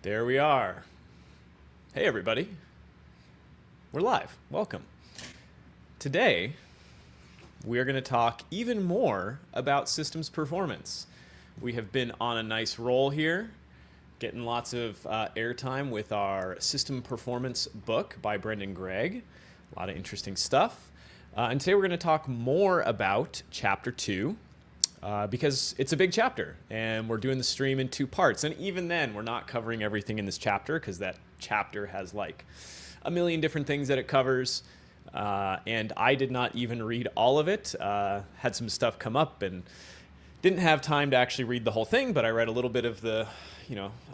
There we are. Hey, everybody. We're live. Welcome. Today, we are going to talk even more about systems performance. We have been on a nice roll here, getting lots of airtime with our System Performance book by Brendan Gregg. A lot of interesting stuff. And today we're going to talk more about Chapter 2, because it's a big chapter, and we're doing the stream in 2 parts. And even then, we're not covering everything in this chapter, because that chapter has like a million different things that it covers. And I did not even read all of it. Had some stuff come up and didn't have time to actually read the whole thing, but I read a little bit of the,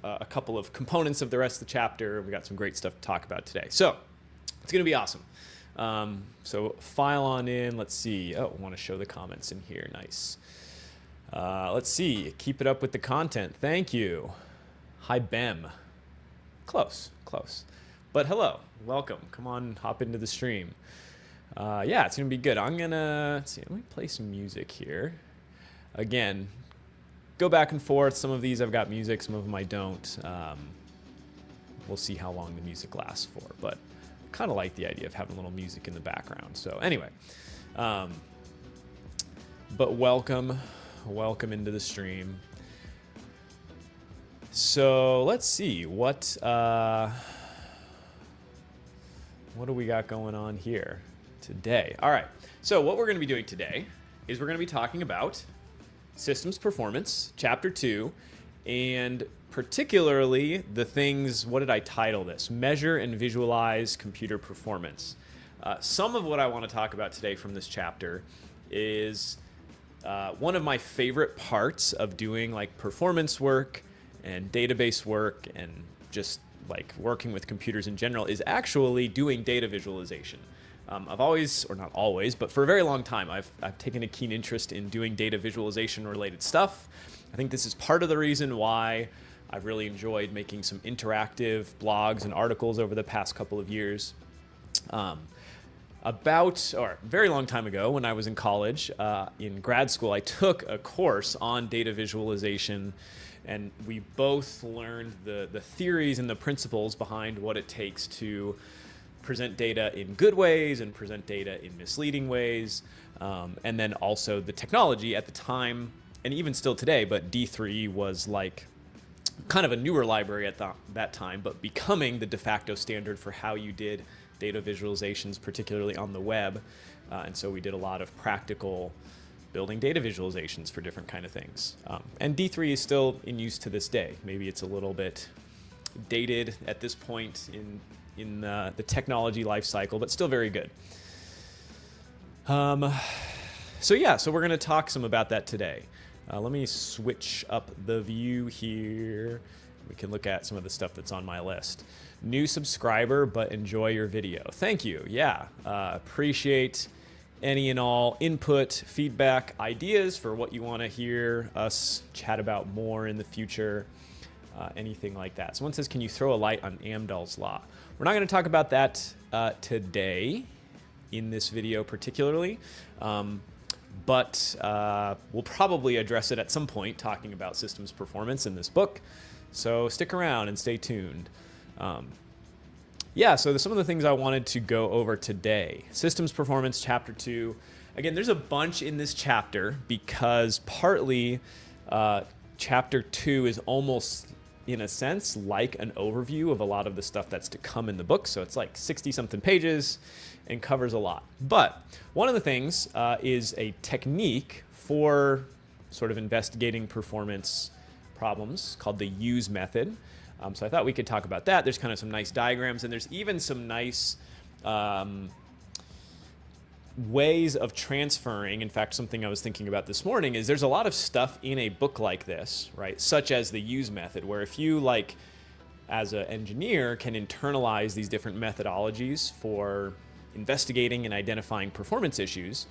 a couple of components of the rest of the chapter. We got some great stuff to talk about today. So it's going to be awesome. So file on in. Let's see. Oh, I want to show the comments in here. Nice. Let's see. Keep it up with the content. Thank you. Hi, Bem. Close. But hello. Welcome. Come on, hop into the stream. Yeah, it's going to be good. I'm going to, let's see, let me play some music here. Again, go back and forth. Some of these I've got music, some of them I don't. We'll see how long the music lasts for, but I kind of like the idea of having a little music in the background. So anyway, but welcome into the stream. So let's see what do we got going on here today? All right. So what we're going to be doing today is we're going to be talking about systems performance, Chapter 2, and particularly the things, what did I title this? Measure and visualize computer performance. Some of what I want to talk about today from this chapter is one of my favorite parts of doing like performance work and database work and just like working with computers in general is actually doing data visualization. I've always, or not always, but for a very long time, I've taken a keen interest in doing data visualization related stuff. I think this is part of the reason why I've really enjoyed making some interactive blogs and articles over the past couple of years. A very long time ago when I was in college, in grad school, I took a course on data visualization, and we both learned the theories and the principles behind what it takes to present data in good ways and present data in misleading ways, and then also the technology at the time, and even still today, but D3 was like kind of a newer library at that time, but becoming the de facto standard for how you did data visualizations, particularly on the web. And so we did a lot of practical building data visualizations for different kind of things. And D3 is still in use to this day. Maybe it's a little bit dated at this point in the technology life cycle, but still very good. So we're going to talk some about that today. Let me switch up the view here. We can look at some of the stuff that's on my list. New subscriber, but enjoy your video. Thank you. Yeah, appreciate any and all input, feedback, ideas for what you want to hear us chat about more in the future, anything like that. Someone says, can you throw a light on Amdahl's law? We're not going to talk about that today in this video particularly, but we'll probably address it at some point talking about systems performance in this book. So stick around and stay tuned. So some of the things I wanted to go over today. Systems Performance, Chapter 2. Again, there's a bunch in this chapter because partly Chapter 2 is almost, in a sense, like an overview of a lot of the stuff that's to come in the book. So it's like 60-something pages and covers a lot. But one of the things is a technique for sort of investigating performance problems called the use method. So I thought we could talk about that. There's kind of some nice diagrams, and there's even some nice ways of transferring. In fact, something I was thinking about this morning is there's a lot of stuff in a book like this, right? Such as the use method, where if you, like, as an engineer, can internalize these different methodologies for investigating and identifying performance issues,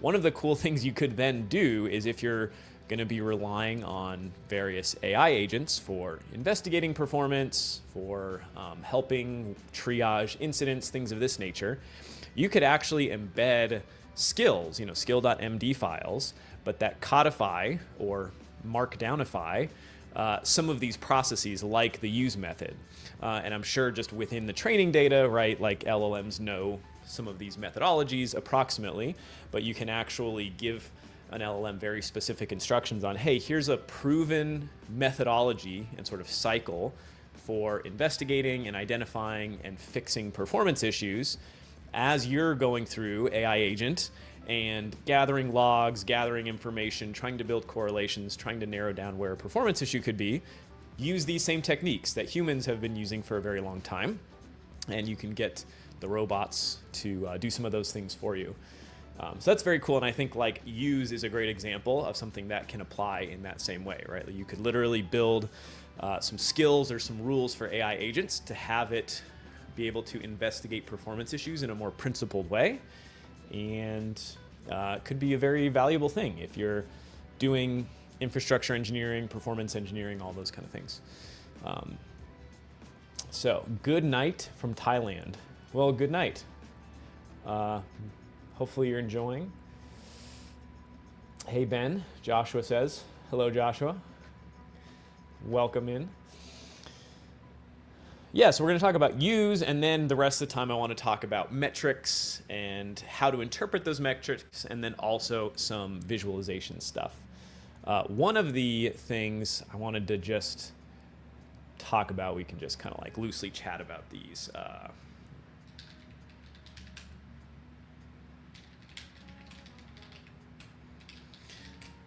one of the cool things you could then do is if you're going to be relying on various AI agents for investigating performance, for helping triage incidents, things of this nature, you could actually embed skills, skill.md files, but that codify or markdownify some of these processes, like the use method. And I'm sure just within the training data, right, like LLMs know some of these methodologies approximately, but you can actually give an LLM very specific instructions on, hey, here's a proven methodology and sort of cycle for investigating and identifying and fixing performance issues as you're going through AI agent and gathering logs, gathering information, trying to build correlations, trying to narrow down where a performance issue could be. Use these same techniques that humans have been using for a very long time, and you can get the robots to do some of those things for you. So that's very cool, and I think like use is a great example of something that can apply in that same way, right? You could literally build some skills or some rules for AI agents to have it be able to investigate performance issues in a more principled way, and could be a very valuable thing if you're doing infrastructure engineering, performance engineering, all those kind of things. So good night from Thailand. Well, good night. Hopefully you're enjoying. Hey, Ben, Joshua says. Hello, Joshua. Welcome in. Yeah, so we're going to talk about use, and then the rest of the time I want to talk about metrics and how to interpret those metrics, and then also some visualization stuff. One of the things I wanted to just talk about, we can just kind of like loosely chat about these.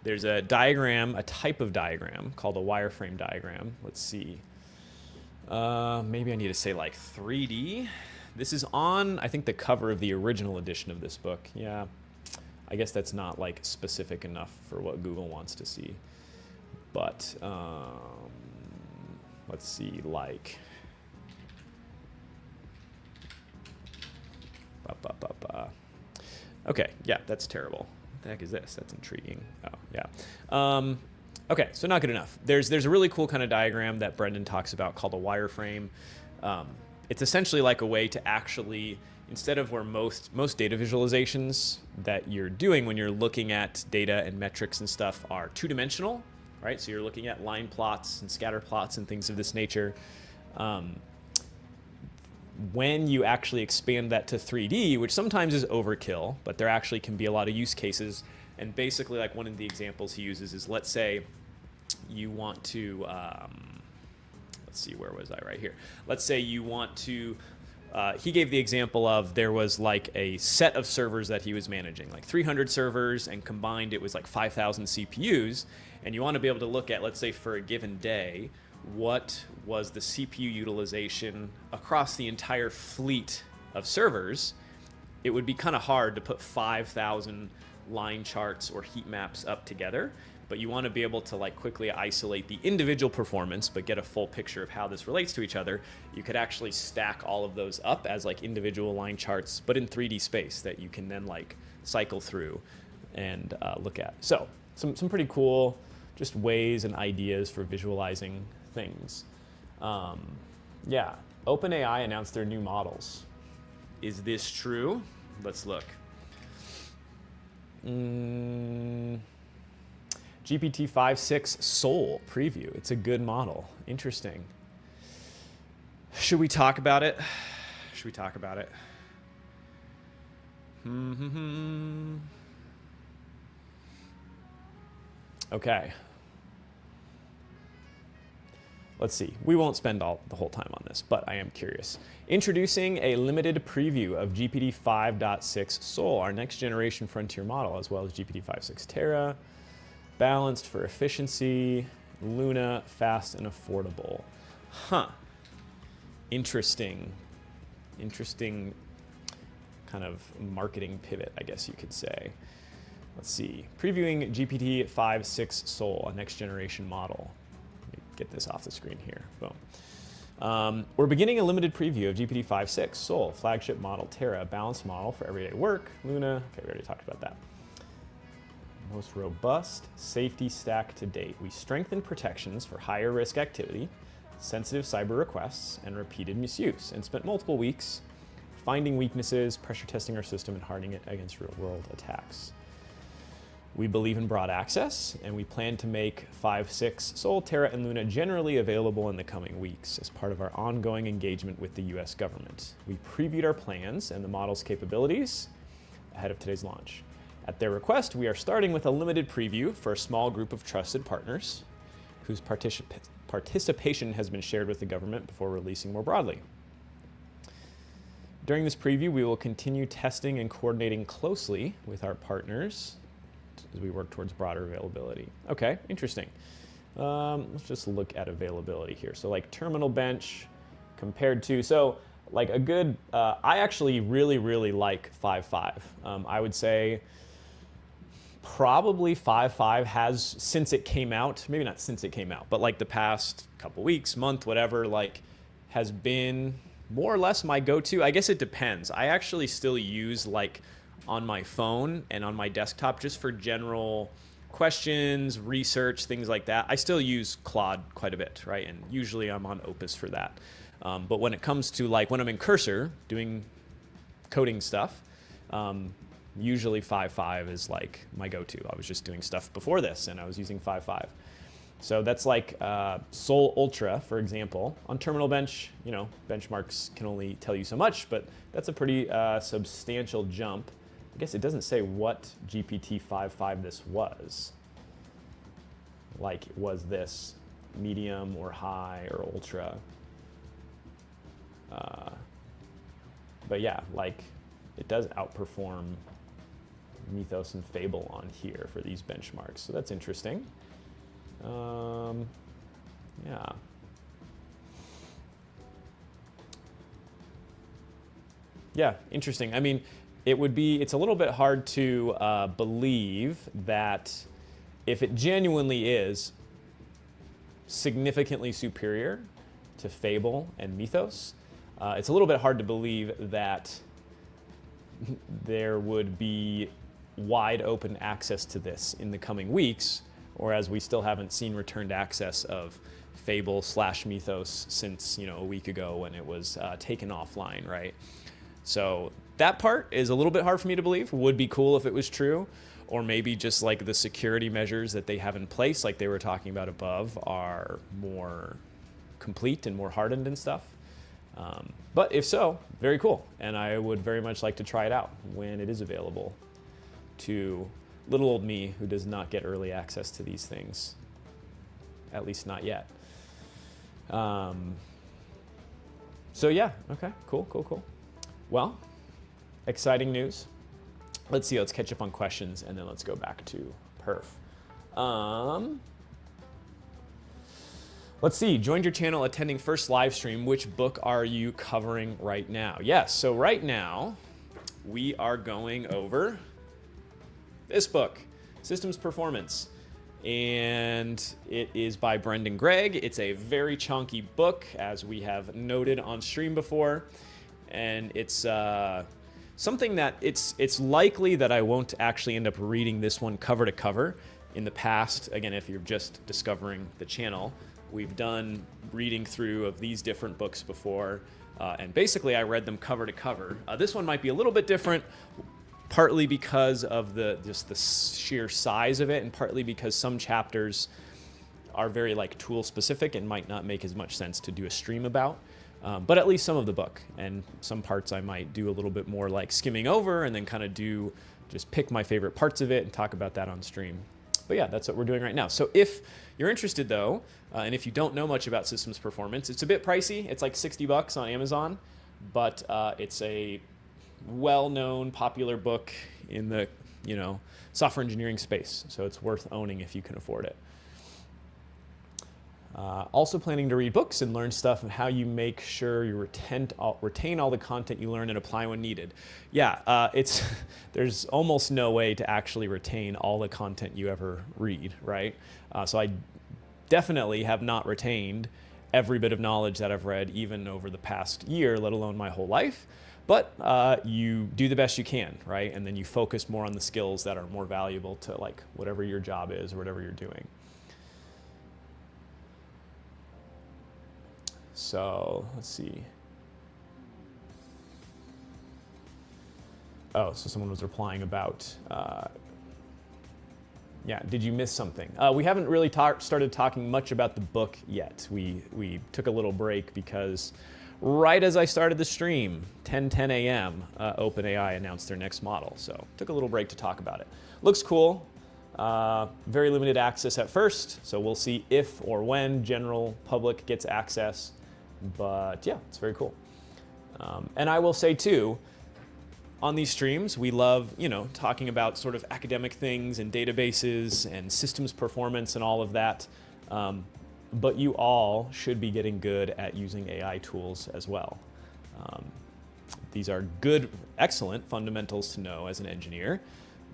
There's a diagram, a type of diagram called a wireframe diagram. Let's see. Maybe I need to say like 3D. This is on, I think, the cover of the original edition of this book. Yeah, I guess that's not like specific enough for what Google wants to see. But let's see, like. Okay, yeah, that's terrible. What the heck is this? That's intriguing. Oh, yeah. Okay, so not good enough. There's a really cool kind of diagram that Brendan talks about called a wireframe. It's essentially like a way to actually, instead of where most data visualizations that you're doing when you're looking at data and metrics and stuff are two-dimensional, right? So you're looking at line plots and scatter plots and things of this nature. When you actually expand that to 3D, which sometimes is overkill, but there actually can be a lot of use cases. And basically, like one of the examples he uses is, let's say you want to, let's see, where was I right here? Let's say you want to, he gave the example of there was like a set of servers that he was managing, like 300 servers, and combined it was like 5,000 CPUs. And you want to be able to look at, let's say for a given day, what was the CPU utilization across the entire fleet of servers. It would be kind of hard to put 5,000 line charts or heat maps up together, but you want to be able to like quickly isolate the individual performance but get a full picture of how this relates to each other. You could actually stack all of those up as like individual line charts, but in 3D space that you can then like cycle through and look at. So some pretty cool just ways and ideas for visualizing things. Yeah, OpenAI announced their new models. Is this true? Let's look. GPT 5.6 Soul preview. It's a good model. Interesting. Should we talk about it? Should we talk about it? Okay. Let's see. We won't spend the whole time on this, but I am curious. Introducing a limited preview of GPT 5.6 Soul, our next generation frontier model, as well as GPT 5.6 Terra, balanced for efficiency, Luna, fast and affordable. Huh. Interesting kind of marketing pivot, I guess you could say. Let's see. Previewing GPT 5.6 Soul, a next generation model. Get this off the screen here. Boom. We're beginning a limited preview of GPT 5.6 Soul, flagship model Terra, a balanced model for everyday work. Luna, okay, we already talked about that. Most robust safety stack to date. We strengthen protections for higher risk activity, sensitive cyber requests, and repeated misuse, and spent multiple weeks finding weaknesses, pressure testing our system, and hardening it against real world attacks. We believe in broad access, and we plan to make 5.6 Sol, Terra, and Luna generally available in the coming weeks as part of our ongoing engagement with the US government. We previewed our plans and the model's capabilities ahead of today's launch. At their request, we are starting with a limited preview for a small group of trusted partners whose participation has been shared with the government before releasing more broadly. During this preview, we will continue testing and coordinating closely with our partners as we work towards broader availability. Okay, interesting. Let's just look at availability here. So like terminal bench compared to, so like a good, I actually really like 5.5. I would say probably 5.5 has, since it came out, maybe not since it came out, but like the past couple weeks, month, whatever, like has been more or less my go-to. I guess it depends. I actually still use like on my phone and on my desktop just for general questions, research, things like that. I still use Claude quite a bit, right? And usually I'm on Opus for that. But when it comes to like when I'm in Cursor doing coding stuff, usually 5.5 is like my go-to. I was just doing stuff before this and I was using 5.5. So that's like Sol Ultra, for example. On Terminal Bench, you know, benchmarks can only tell you so much, but that's a pretty substantial jump. I guess it doesn't say what GPT 5.5 this was. Like, was this medium or high or ultra? But yeah, like it does outperform Mythos and Fable on here for these benchmarks. So that's interesting. Yeah. Yeah, interesting. I mean, it's a little bit hard to believe that if it genuinely is significantly superior to Fable and Mythos, it's a little bit hard to believe that there would be wide open access to this in the coming weeks, whereas we still haven't seen returned access of Fable/Mythos since, you know, a week ago when it was taken offline, right? So that part is a little bit hard for me to believe. Would be cool if it was true, or maybe just like the security measures that they have in place, like they were talking about above, are more complete and more hardened and stuff. But if so, very cool. And I would very much like to try it out when it is available to little old me who does not get early access to these things, at least not yet. So yeah, okay, cool. Well, exciting news. Let's see, let's catch up on questions and then let's go back to perf. Let's see, joined your channel attending first live stream. Which book are you covering right now? Yes, so right now we are going over this book, Systems Performance. And it is by Brendan Gregg. It's a very chunky book, as we have noted on stream before. And it's something that it's likely that I won't actually end up reading this one cover to cover. In the past, again, if you're just discovering the channel, we've done reading through of these different books before, and basically I read them cover to cover. This one might be a little bit different, partly because of just the sheer size of it, and partly because some chapters are very like tool specific and might not make as much sense to do a stream about. But at least some of the book, and some parts I might do a little bit more like skimming over and then kind of just pick my favorite parts of it and talk about that on stream. But yeah, that's what we're doing right now. So if you're interested though, and if you don't know much about Systems Performance, it's a bit pricey. It's like $60 on Amazon, but it's a well-known, popular book in the, software engineering space. So it's worth owning if you can afford it. Also planning to read books and learn stuff and how you make sure you retain all the content you learn and apply when needed. Yeah, there's almost no way to actually retain all the content you ever read, right? So I definitely have not retained every bit of knowledge that I've read even over the past year, let alone my whole life. But you do the best you can, right? And then you focus more on the skills that are more valuable to like whatever your job is or whatever you're doing. So let's see. Oh, so someone was replying about Yeah, did you miss something? We haven't really started talking much about the book yet. We took a little break because right as I started the stream, 10:10 a.m., OpenAI announced their next model. So took a little break to talk about it. Looks cool. Very limited access at first, so we'll see if or when general public gets access. But yeah, it's very cool. And I will say too, on these streams, we love, talking about sort of academic things and databases and systems performance and all of that. But you all should be getting good at using AI tools as well. These are good, excellent fundamentals to know as an engineer,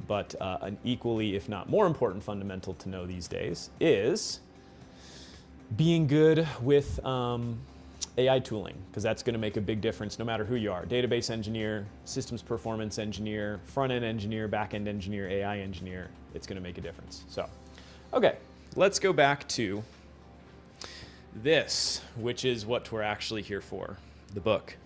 but an equally, if not more important fundamental to know these days is being good with AI tooling, because that's going to make a big difference no matter who you are. Database engineer, systems performance engineer, front-end engineer, back-end engineer, AI engineer. It's going to make a difference. So, okay, let's go back to this, which is what we're actually here for, the book.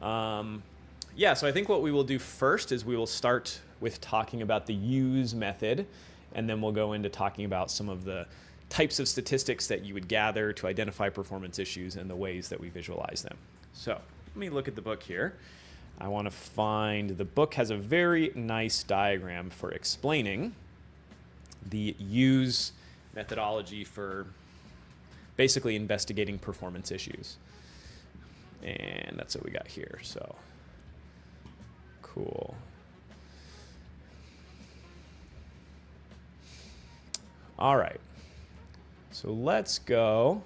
Yeah, so I think what we will do first is we will start with talking about the use method, and then we'll go into talking about some of the types of statistics that you would gather to identify performance issues and the ways that we visualize them. So let me look at the book here. I want to find, the book has a very nice diagram for explaining the use methodology for basically investigating performance issues. And that's what we got here, so cool. All right. So let's go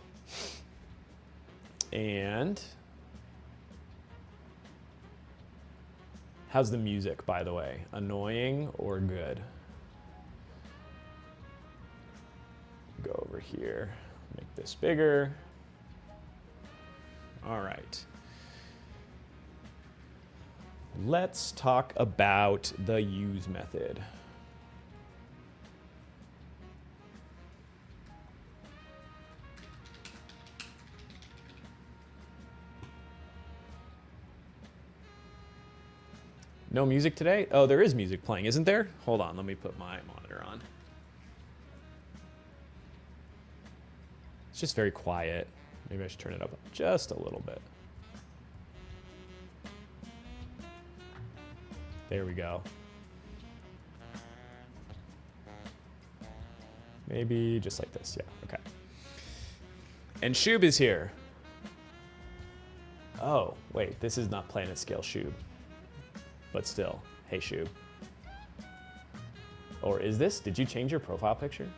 and how's the music, by the way? Annoying or good? Go over here, make this bigger. All right. Let's talk about the use method. No music today? Oh, there is music playing, isn't there? Hold on, let me put my monitor on. It's just very quiet. Maybe I should turn it up just a little bit. There we go. Maybe just like this, yeah, okay. And Shub is here. Oh, wait, this is not Planet Scale Shub. But still, hey Shub. Or is this? Did you change your profile picture?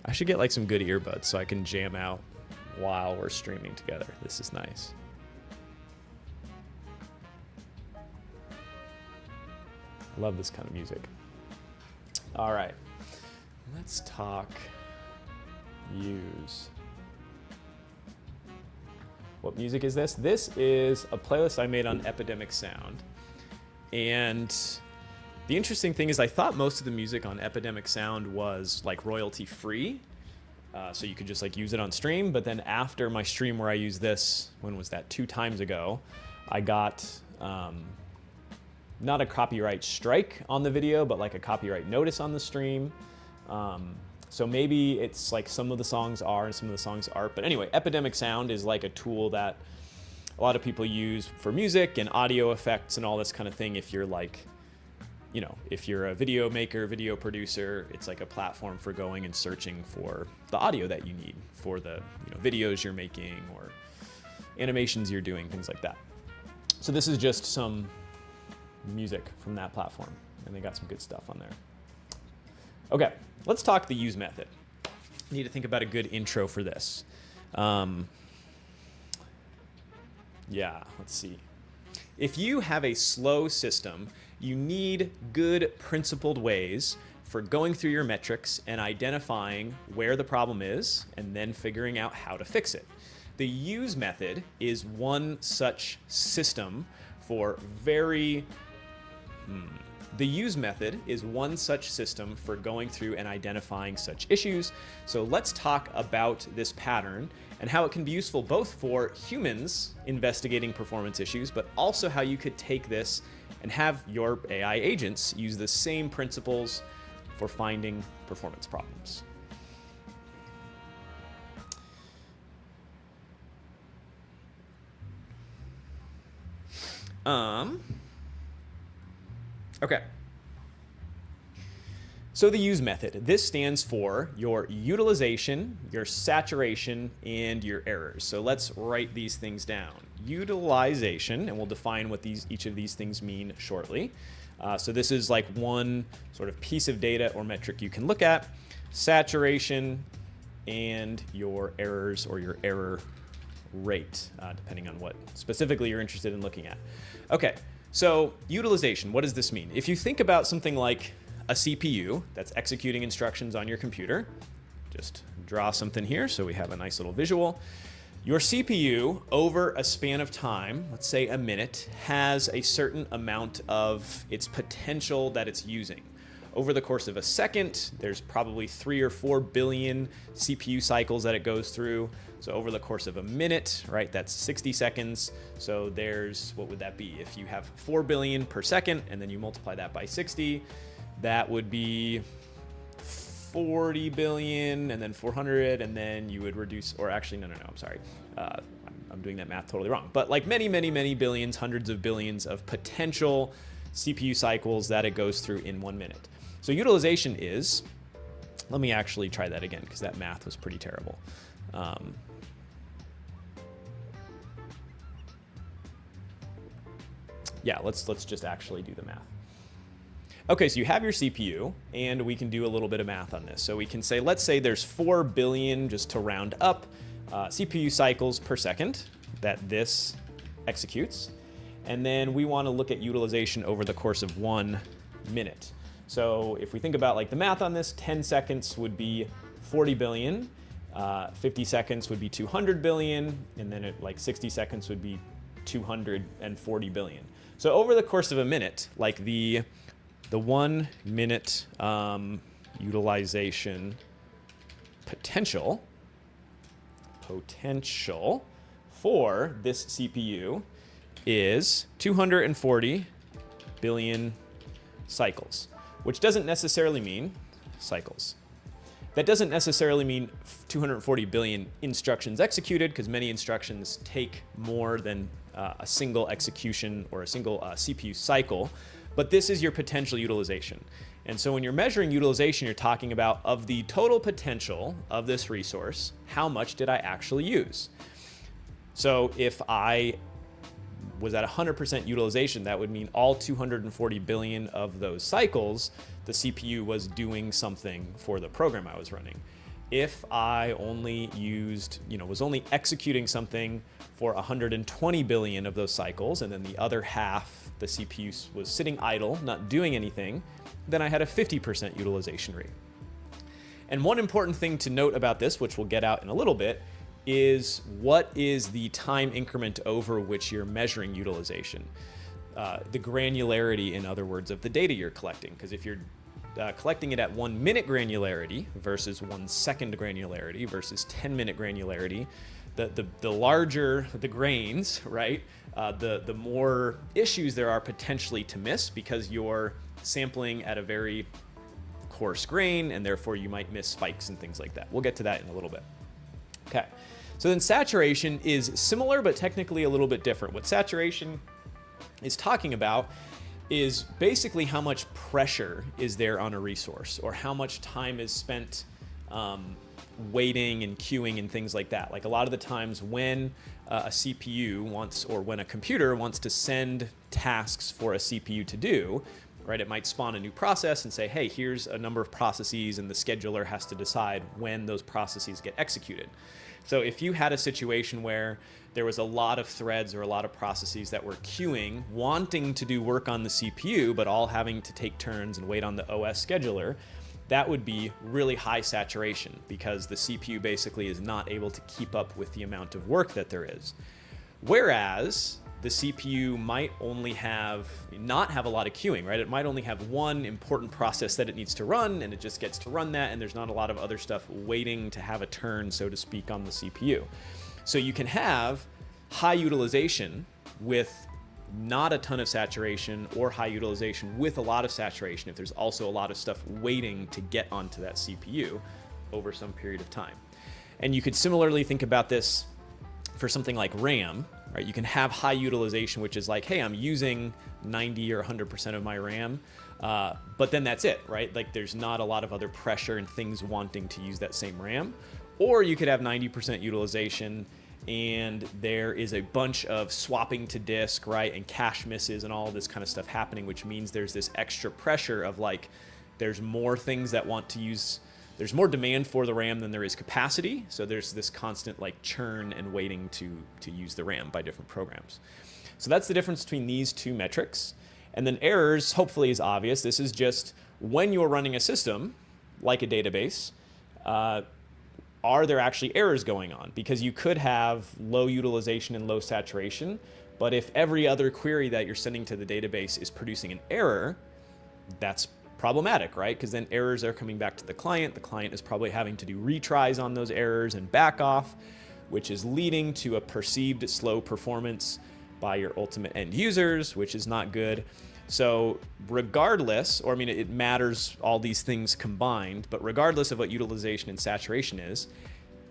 I should get like some good earbuds so I can jam out while we're streaming together. This is nice. I love this kind of music. All right, let's talk use. What music is this? This is a playlist I made on Epidemic Sound. And the interesting thing is I thought most of the music on Epidemic Sound was like royalty free. So you could just like use it on stream. But then after my stream where I used this, when was that? 2 times ago, I got not a copyright strike on the video, but like a copyright notice on the stream. So maybe it's like some of the songs are and some of the songs aren't. But anyway, Epidemic Sound is like a tool that a lot of people use for music and audio effects and all this kind of thing. If you're like, if you're a video maker, video producer, it's like a platform for going and searching for the audio that you need for the videos you're making or animations you're doing, things like that. So this is just some music from that platform, and they got some good stuff on there. Okay, let's talk the use method. Need to think about a good intro for this. Yeah, let's see. If you have a slow system, you need good principled ways for going through your metrics and identifying where the problem is and then figuring out how to fix it. The use method is one such system for The use method is one such system for going through and identifying such issues. So let's talk about this pattern and how it can be useful both for humans investigating performance issues, but also how you could take this and have your AI agents use the same principles for finding performance problems. Okay. So the use method, this stands for your utilization, your saturation, and your errors. So let's write these things down. Utilization, and we'll define what each of these things mean shortly. So this is like one sort of piece of data or metric you can look at. Saturation and your errors or your error rate, depending on what specifically you're interested in looking at. Okay, so utilization, what does this mean? If you think about something like a CPU that's executing instructions on your computer, just draw something here so we have a nice little visual. Your CPU, over a span of time, let's say a minute, has a certain amount of its potential that it's using. Over the course of a second, there's probably 3 or 4 billion CPU cycles that it goes through. So over the course of a minute, right, that's 60 seconds. So there's, what would that be? If you have 4 billion per second and then you multiply that by 60, that would be 40 billion and then 400, and then you would reduce, or actually, no, I'm sorry. I'm doing that math totally wrong. But like many, many, many billions, hundreds of billions of potential CPU cycles that it goes through in 1 minute. So utilization is, let me actually try that again because that math was pretty terrible. Yeah, let's just actually do the math. Okay, so you have your CPU, and we can do a little bit of math on this. So we can say, let's say there's 4 billion, just to round up, CPU cycles per second that this executes. And then we want to look at utilization over the course of 1 minute. So if we think about like the math on this, 10 seconds would be 40 billion, 50 seconds would be 200 billion, and then like 60 seconds would be 240 billion. So over the course of a minute, like the 1 minute utilization potential for this CPU is 240 billion cycles, which doesn't necessarily mean cycles. That doesn't necessarily mean 240 billion instructions executed, because many instructions take more than a single execution or a single CPU cycle. But this is your potential utilization. And so when you're measuring utilization, you're talking about, of the total potential of this resource, how much did I actually use? So if I was at 100% utilization, that would mean all 240 billion of those cycles, the CPU was doing something for the program I was running. If I only used, was only executing something for 120 billion of those cycles, and then the other half, the CPU was sitting idle, not doing anything, then I had a 50% utilization rate. And one important thing to note about this, which we'll get out in a little bit, is what is the time increment over which you're measuring utilization? The granularity, in other words, of the data you're collecting. Because if you're collecting it at 1 minute granularity versus 1 second granularity versus 10-minute granularity, the larger the grains, right, the more issues there are potentially to miss, because you're sampling at a very coarse grain, and therefore you might miss spikes and things like that. We'll get to that in a little bit. Okay, so then saturation is similar, but technically a little bit different. What saturation is talking about is basically how much pressure is there on a resource, or how much time is spent waiting and queuing and things like that. Like a lot of the times when a CPU wants, or when a computer wants to send tasks for a CPU to do, right, it might spawn a new process and say, hey, here's a number of processes, and the scheduler has to decide when those processes get executed. So if you had a situation where there was a lot of threads or a lot of processes that were queuing, wanting to do work on the CPU, but all having to take turns and wait on the OS scheduler, that would be really high saturation, because the CPU basically is not able to keep up with the amount of work that there is. Whereas the CPU might only not have a lot of queuing, right? It might only have one important process that it needs to run, and it just gets to run that, and there's not a lot of other stuff waiting to have a turn, so to speak, on the CPU. So you can have high utilization with not a ton of saturation, or high utilization with a lot of saturation if there's also a lot of stuff waiting to get onto that CPU over some period of time. And you could similarly think about this for something like RAM, right? You can have high utilization, which is like, hey, I'm using 90 or 100% of my RAM, but then that's it, right? Like there's not a lot of other pressure and things wanting to use that same RAM. Or you could have 90% utilization and there is a bunch of swapping to disk, right, and cache misses and all this kind of stuff happening, which means there's this extra pressure of like, there's more things that want to use, there's more demand for the RAM than there is capacity. So there's this constant like churn and waiting to use the RAM by different programs. So that's the difference between these two metrics. And then errors, hopefully, is obvious. This is just when you're running a system, like a database, are there actually errors going on? Because you could have low utilization and low saturation, but if every other query that you're sending to the database is producing an error, that's problematic, right? Because then errors are coming back to the client. The client is probably having to do retries on those errors and back off, which is leading to a perceived slow performance by your ultimate end users, which is not good. So regardless, or I mean, it matters all these things combined, but regardless of what utilization and saturation is,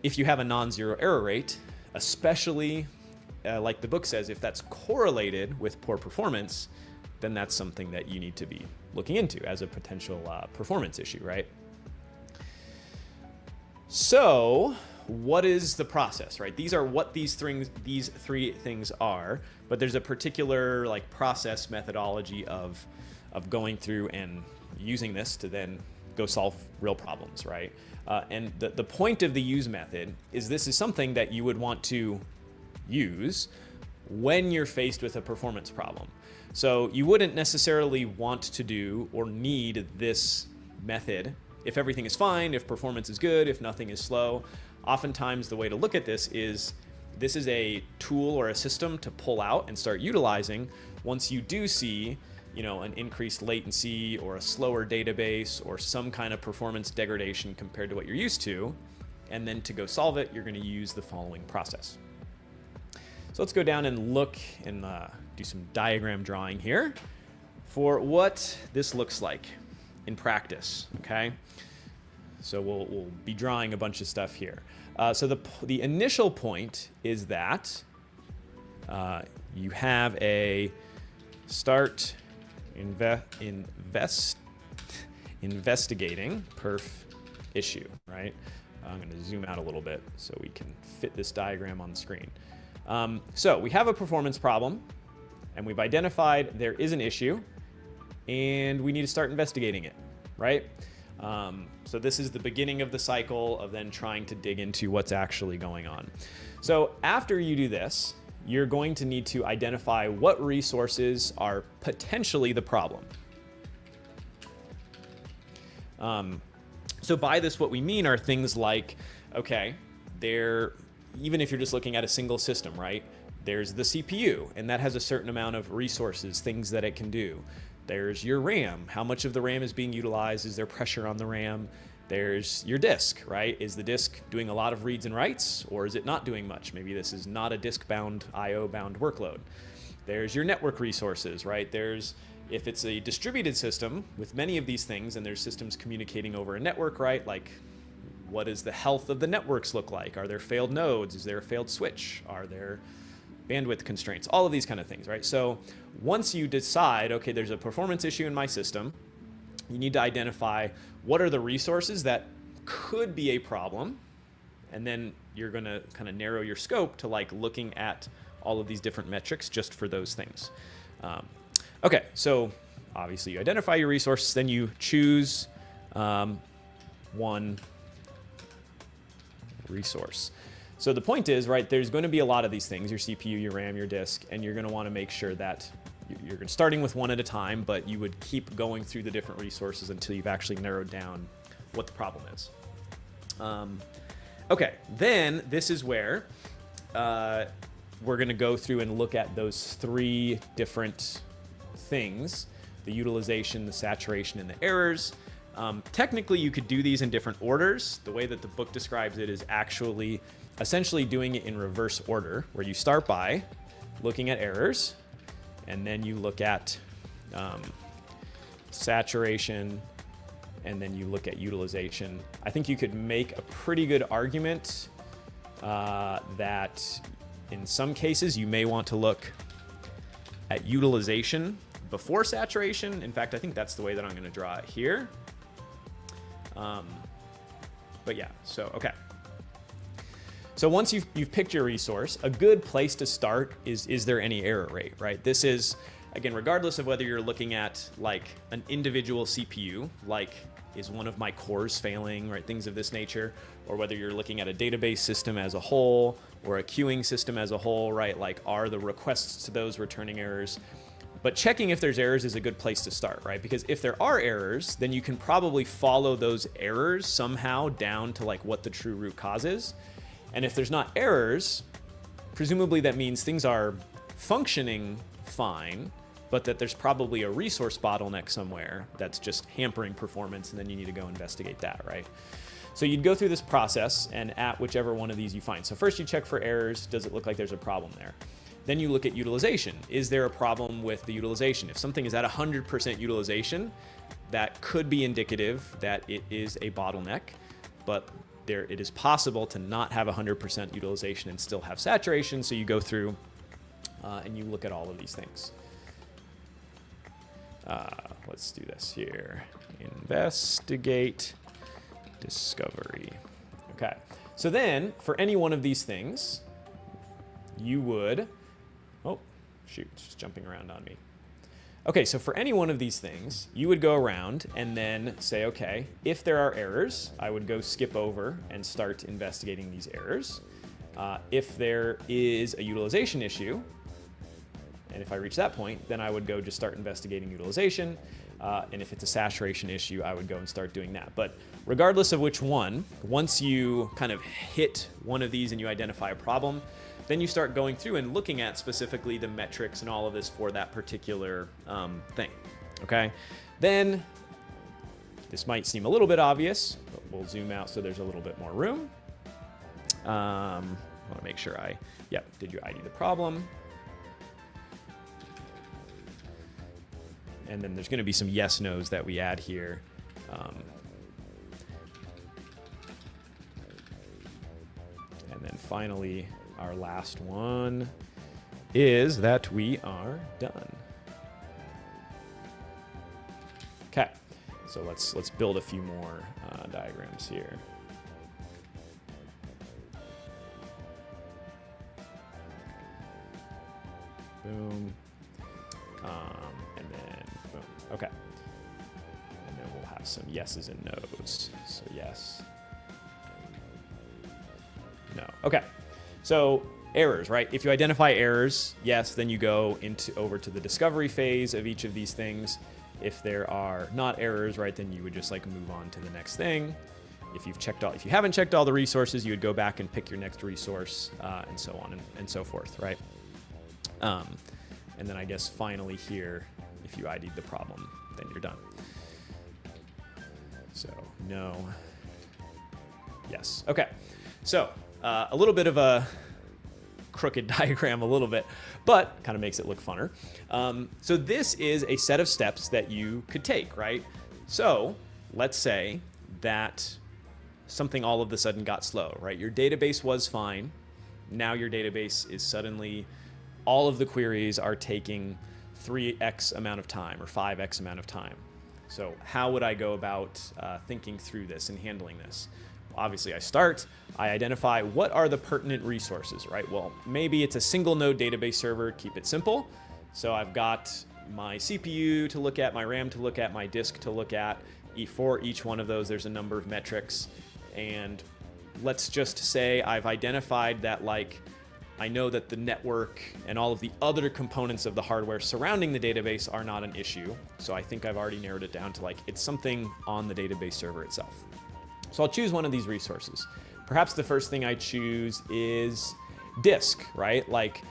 if you have a non-zero error rate, especially like the book says, if that's correlated with poor performance, then that's something that you need to be looking into as a potential performance issue, right? So what is the process, right? These are what these three things are, but there's a particular like process methodology of going through and using this to then go solve real problems, right? And the point of the use method is this is something that you would want to use when you're faced with a performance problem. So you wouldn't necessarily want to do or need this method if everything is fine, if performance is good, if nothing is slow. Oftentimes the way to look at this is a tool or a system to pull out and start utilizing once you do see, you know, an increased latency or a slower database or some kind of performance degradation compared to what you're used to. And then to go solve it, you're going to use the following process. So let's go down and look and do some diagram drawing here for what this looks like in practice, okay? So we'll be drawing a bunch of stuff here. So the initial point is that you have a start investigating perf issue, right? I'm going to zoom out a little bit so we can fit this diagram on the screen. So we have a performance problem, and we've identified there is an issue, and we need to start investigating it, right? So this is the beginning of the cycle of then trying to dig into what's actually going on. So after you do this, you're going to need to identify what resources are potentially the problem. So by this, what we mean are things like, okay, even if you're just looking at a single system, right? There's the CPU, and that has a certain amount of resources, things that it can do. There's your RAM. How much of the RAM is being utilized? Is there pressure on the RAM? There's your disk, right? Is the disk doing a lot of reads and writes, or is it not doing much? Maybe this is not a disk-bound, IO-bound workload. There's your network resources, right? If it's a distributed system with many of these things, and there's systems communicating over a network, right? Like, what does the health of the networks look like? Are there failed nodes? Is there a failed switch? Are there bandwidth constraints? All of these kind of things, right? So once you decide, okay, there's a performance issue in my system, you need to identify what are the resources that could be a problem, and then you're going to kind of narrow your scope to like looking at all of these different metrics just for those things. Okay, so obviously you identify your resources, then you choose one resource. So the point is, right, there's going to be a lot of these things, your CPU, your RAM, your disk, and you're going to want to make sure that you're starting with one at a time, but you would keep going through the different resources until you've actually narrowed down what the problem is. Okay, then this is where we're going to go through and look at those three different things: the utilization, the saturation, and the errors. Technically, you could do these in different orders. The way that the book describes it is actually essentially doing it in reverse order, where you start by looking at errors, and then you look at saturation, and then you look at utilization. I think you could make a pretty good argument that in some cases you may want to look at utilization before saturation. In fact, I think that's the way that I'm going to draw it here. But yeah, so okay. So once you've picked your resource, a good place to start is there any error rate, right? This is, again, regardless of whether you're looking at like an individual CPU, like is one of my cores failing, right? Things of this nature, or whether you're looking at a database system as a whole or a queuing system as a whole, right? Like, are the requests to those returning errors? But checking if there's errors is a good place to start, right? Because if there are errors, then you can probably follow those errors somehow down to like what the true root cause is. And if there's not errors, presumably that means things are functioning fine, but that there's probably a resource bottleneck somewhere that's just hampering performance, and then you need to go investigate that, right? So you'd go through this process and at whichever one of these you find. So first you check for errors. Does it look like there's a problem there? Then you look at utilization. Is there a problem with the utilization? If something is at 100% utilization, that could be indicative that it is a bottleneck, but it is possible to not have 100% utilization and still have saturation. So you go through and you look at all of these things. Let's do this here. Investigate, discovery. Okay. So then for any one of these things, you would, oh, shoot, it's just jumping around on me. Okay, so for any one of these things, you would go around and then say, okay, if there are errors, I would go skip over and start investigating these errors. If there is a utilization issue, and if I reach that point, then I would go just start investigating utilization. And if it's a saturation issue, I would go and start doing that. But regardless of which one, once you kind of hit one of these and you identify a problem, then you start going through and looking at specifically the metrics and all of this for that particular thing, okay? Then, this might seem a little bit obvious, but we'll zoom out so there's a little bit more room. I want to make sure did you ID the problem? And then there's going to be some yes, no's that we add here. And then finally, our last one is that we are done. Okay, so let's build a few more diagrams here. Boom. And then boom. Okay. And then we'll have some yeses and nos. So yes. No. Okay. So errors, right? If you identify errors, yes, then you go over to the discovery phase of each of these things. If there are not errors, right, then you would just like move on to the next thing. If you haven't checked all the resources, you would go back and pick your next resource, and so on and so forth, right? And then I guess finally here, if you ID'd the problem, then you're done. So no, yes. Okay, so a little bit of a crooked diagram a little bit, but kind of makes it look funner. So this is a set of steps that you could take, right? So let's say that something all of a sudden got slow, right? Your database was fine. Now your database is suddenly, all of the queries are taking 3x amount of time or 5x amount of time. So how would I go about thinking through this and handling this? Obviously, I identify what are the pertinent resources, right? Well, maybe it's a single node database server, keep it simple. So I've got my CPU to look at, my RAM to look at, my disk to look at. For each one of those, there's a number of metrics. And let's just say I've identified that, like, I know that the network and all of the other components of the hardware surrounding the database are not an issue. So I think I've already narrowed it down to, like, it's something on the database server itself. So I'll choose one of these resources. Perhaps the first thing I choose is disk, right? Like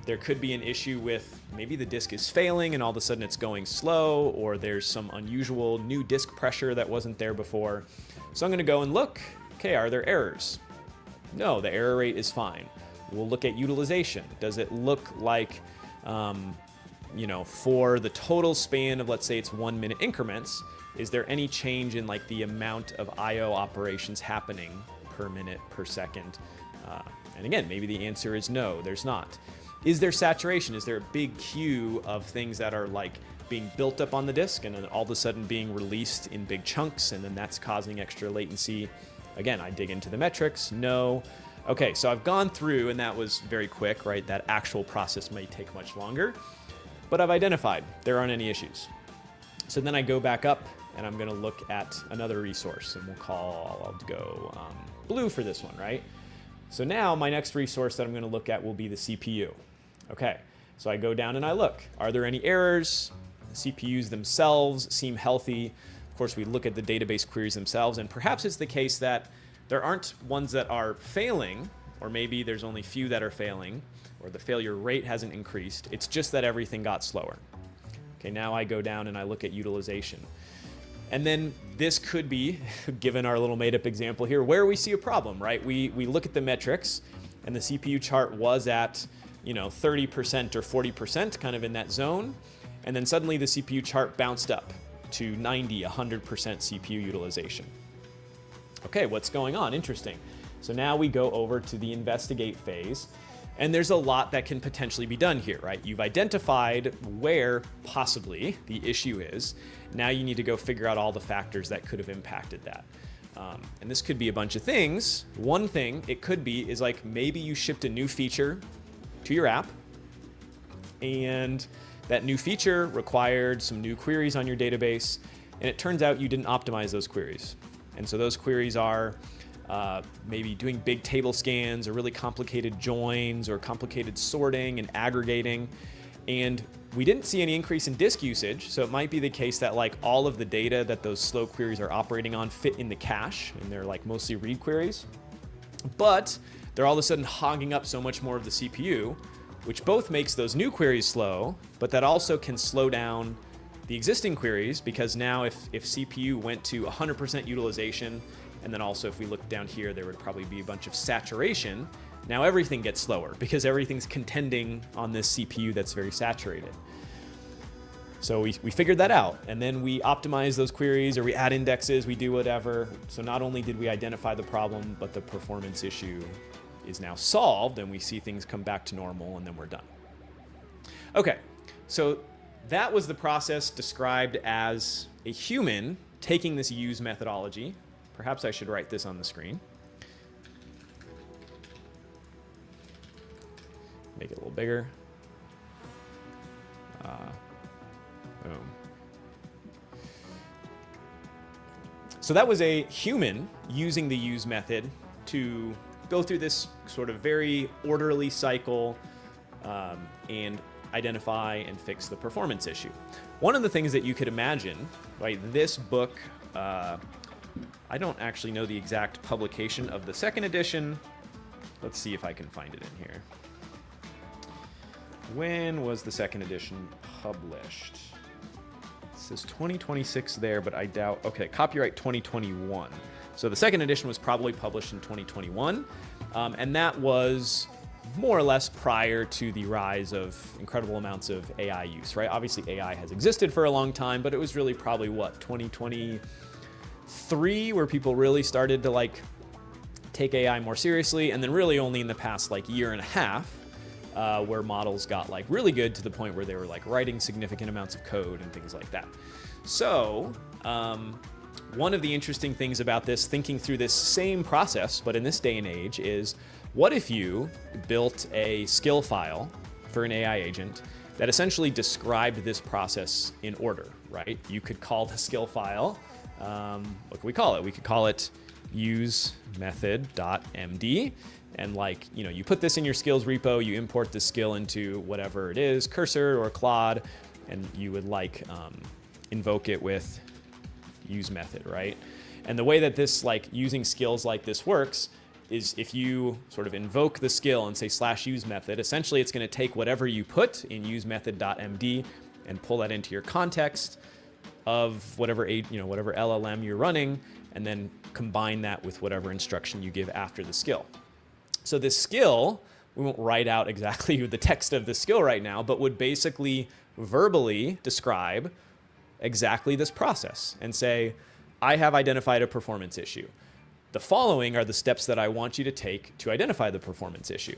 there could be an issue with maybe the disk is failing and all of a sudden it's going slow, or there's some unusual new disk pressure that wasn't there before. So I'm going to go and look, okay, are there errors? No, the error rate is fine. We'll look at utilization. Does it look like, for the total span of, let's say it's 1 minute increments, is there any change in like the amount of IO operations happening per minute, per second? And again, maybe the answer is no, there's not. Is there saturation? Is there a big queue of things that are like being built up on the disk and then all of a sudden being released in big chunks, and then that's causing extra latency? Again, I dig into the metrics, no. Okay, so I've gone through, and that was very quick, right? That actual process may take much longer, but I've identified there aren't any issues. So then I go back up and I'm gonna look at another resource, and I'll go blue for this one, right? So now my next resource that I'm gonna look at will be the CPU. Okay, so I go down and I look. Are there any errors? The CPUs themselves seem healthy. Of course, we look at the database queries themselves, and perhaps it's the case that there aren't ones that are failing, or maybe there's only few that are failing, or the failure rate hasn't increased. It's just that everything got slower. Okay, now I go down and I look at utilization. And then this could be, given our little made-up example here, where we see a problem, right? We look at the metrics, and the CPU chart was at 30% or 40%, kind of in that zone, and then suddenly the CPU chart bounced up to 90, 100% CPU utilization. Okay, what's going on? Interesting. So now we go over to the investigate phase, and there's a lot that can potentially be done here, right? You've identified where possibly the issue is. Now you need to go figure out all the factors that could have impacted that. And this could be a bunch of things. One thing it could be is like maybe you shipped a new feature to your app, and that new feature required some new queries on your database, and it turns out you didn't optimize those queries. And so those queries are maybe doing big table scans or really complicated joins or complicated sorting and aggregating. And we didn't see any increase in disk usage, so it might be the case that like all of the data that those slow queries are operating on fit in the cache, and they're like mostly read queries. But they're all of a sudden hogging up so much more of the CPU, which both makes those new queries slow, but that also can slow down the existing queries, because now if CPU went to 100% utilization, and then also if we look down here, there would probably be a bunch of saturation. Now everything gets slower because everything's contending on this CPU that's very saturated. So we figured that out, and then we optimize those queries, or we add indexes, we do whatever. So not only did we identify the problem, but the performance issue is now solved, and we see things come back to normal, and then we're done. Okay, so that was the process described as a human taking this use methodology. Perhaps I should write this on the screen. Make it a little bigger. Boom. So that was a human using the use method to go through this sort of very orderly cycle and identify and fix the performance issue. One of the things that you could imagine, right, this book, I don't actually know the exact publication of the second edition. Let's see if I can find it in here. When was the second edition published? It says 2026 there, but I doubt. Okay, copyright 2021. So the second edition was probably published in 2021, and that was more or less prior to the rise of incredible amounts of AI use, right? Obviously AI has existed for a long time, but it was really probably what, 2023 where people really started to like take AI more seriously, and then really only in the past like year and a half where models got like really good to the point where they were like writing significant amounts of code and things like that. So one of the interesting things about this, thinking through this same process, but in this day and age, is what if you built a skill file for an AI agent that essentially described this process in order, right? You could call the skill file, what could we call it? We could call it useMethod.md. And like, you know, you put this in your skills repo, you import the skill into whatever it is, Cursor or Claude, and you would like invoke it with use method, right? And the way that this like using skills like this works is if you sort of invoke the skill and say /use method, essentially it's going to take whatever you put in useMethod.md and pull that into your context of whatever whatever LLM you're running, and then combine that with whatever instruction you give after the skill. So this skill, we won't write out exactly the text of the skill right now, but would basically verbally describe exactly this process and say, I have identified a performance issue. The following are the steps that I want you to take to identify the performance issue.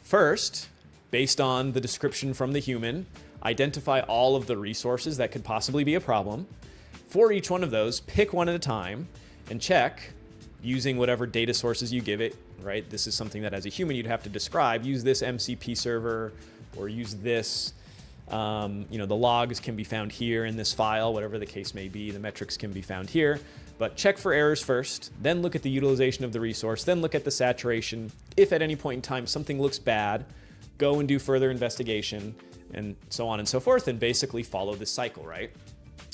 First, based on the description from the human, identify all of the resources that could possibly be a problem. For each one of those, pick one at a time and check using whatever data sources you give it, right? This is something that as a human you'd have to describe. Use this MCP server or use this. The logs can be found here in this file, whatever the case may be. The metrics can be found here. But check for errors first, then look at the utilization of the resource, then look at the saturation. If at any point in time something looks bad, go and do further investigation, and so on and so forth, and basically follow this cycle, right?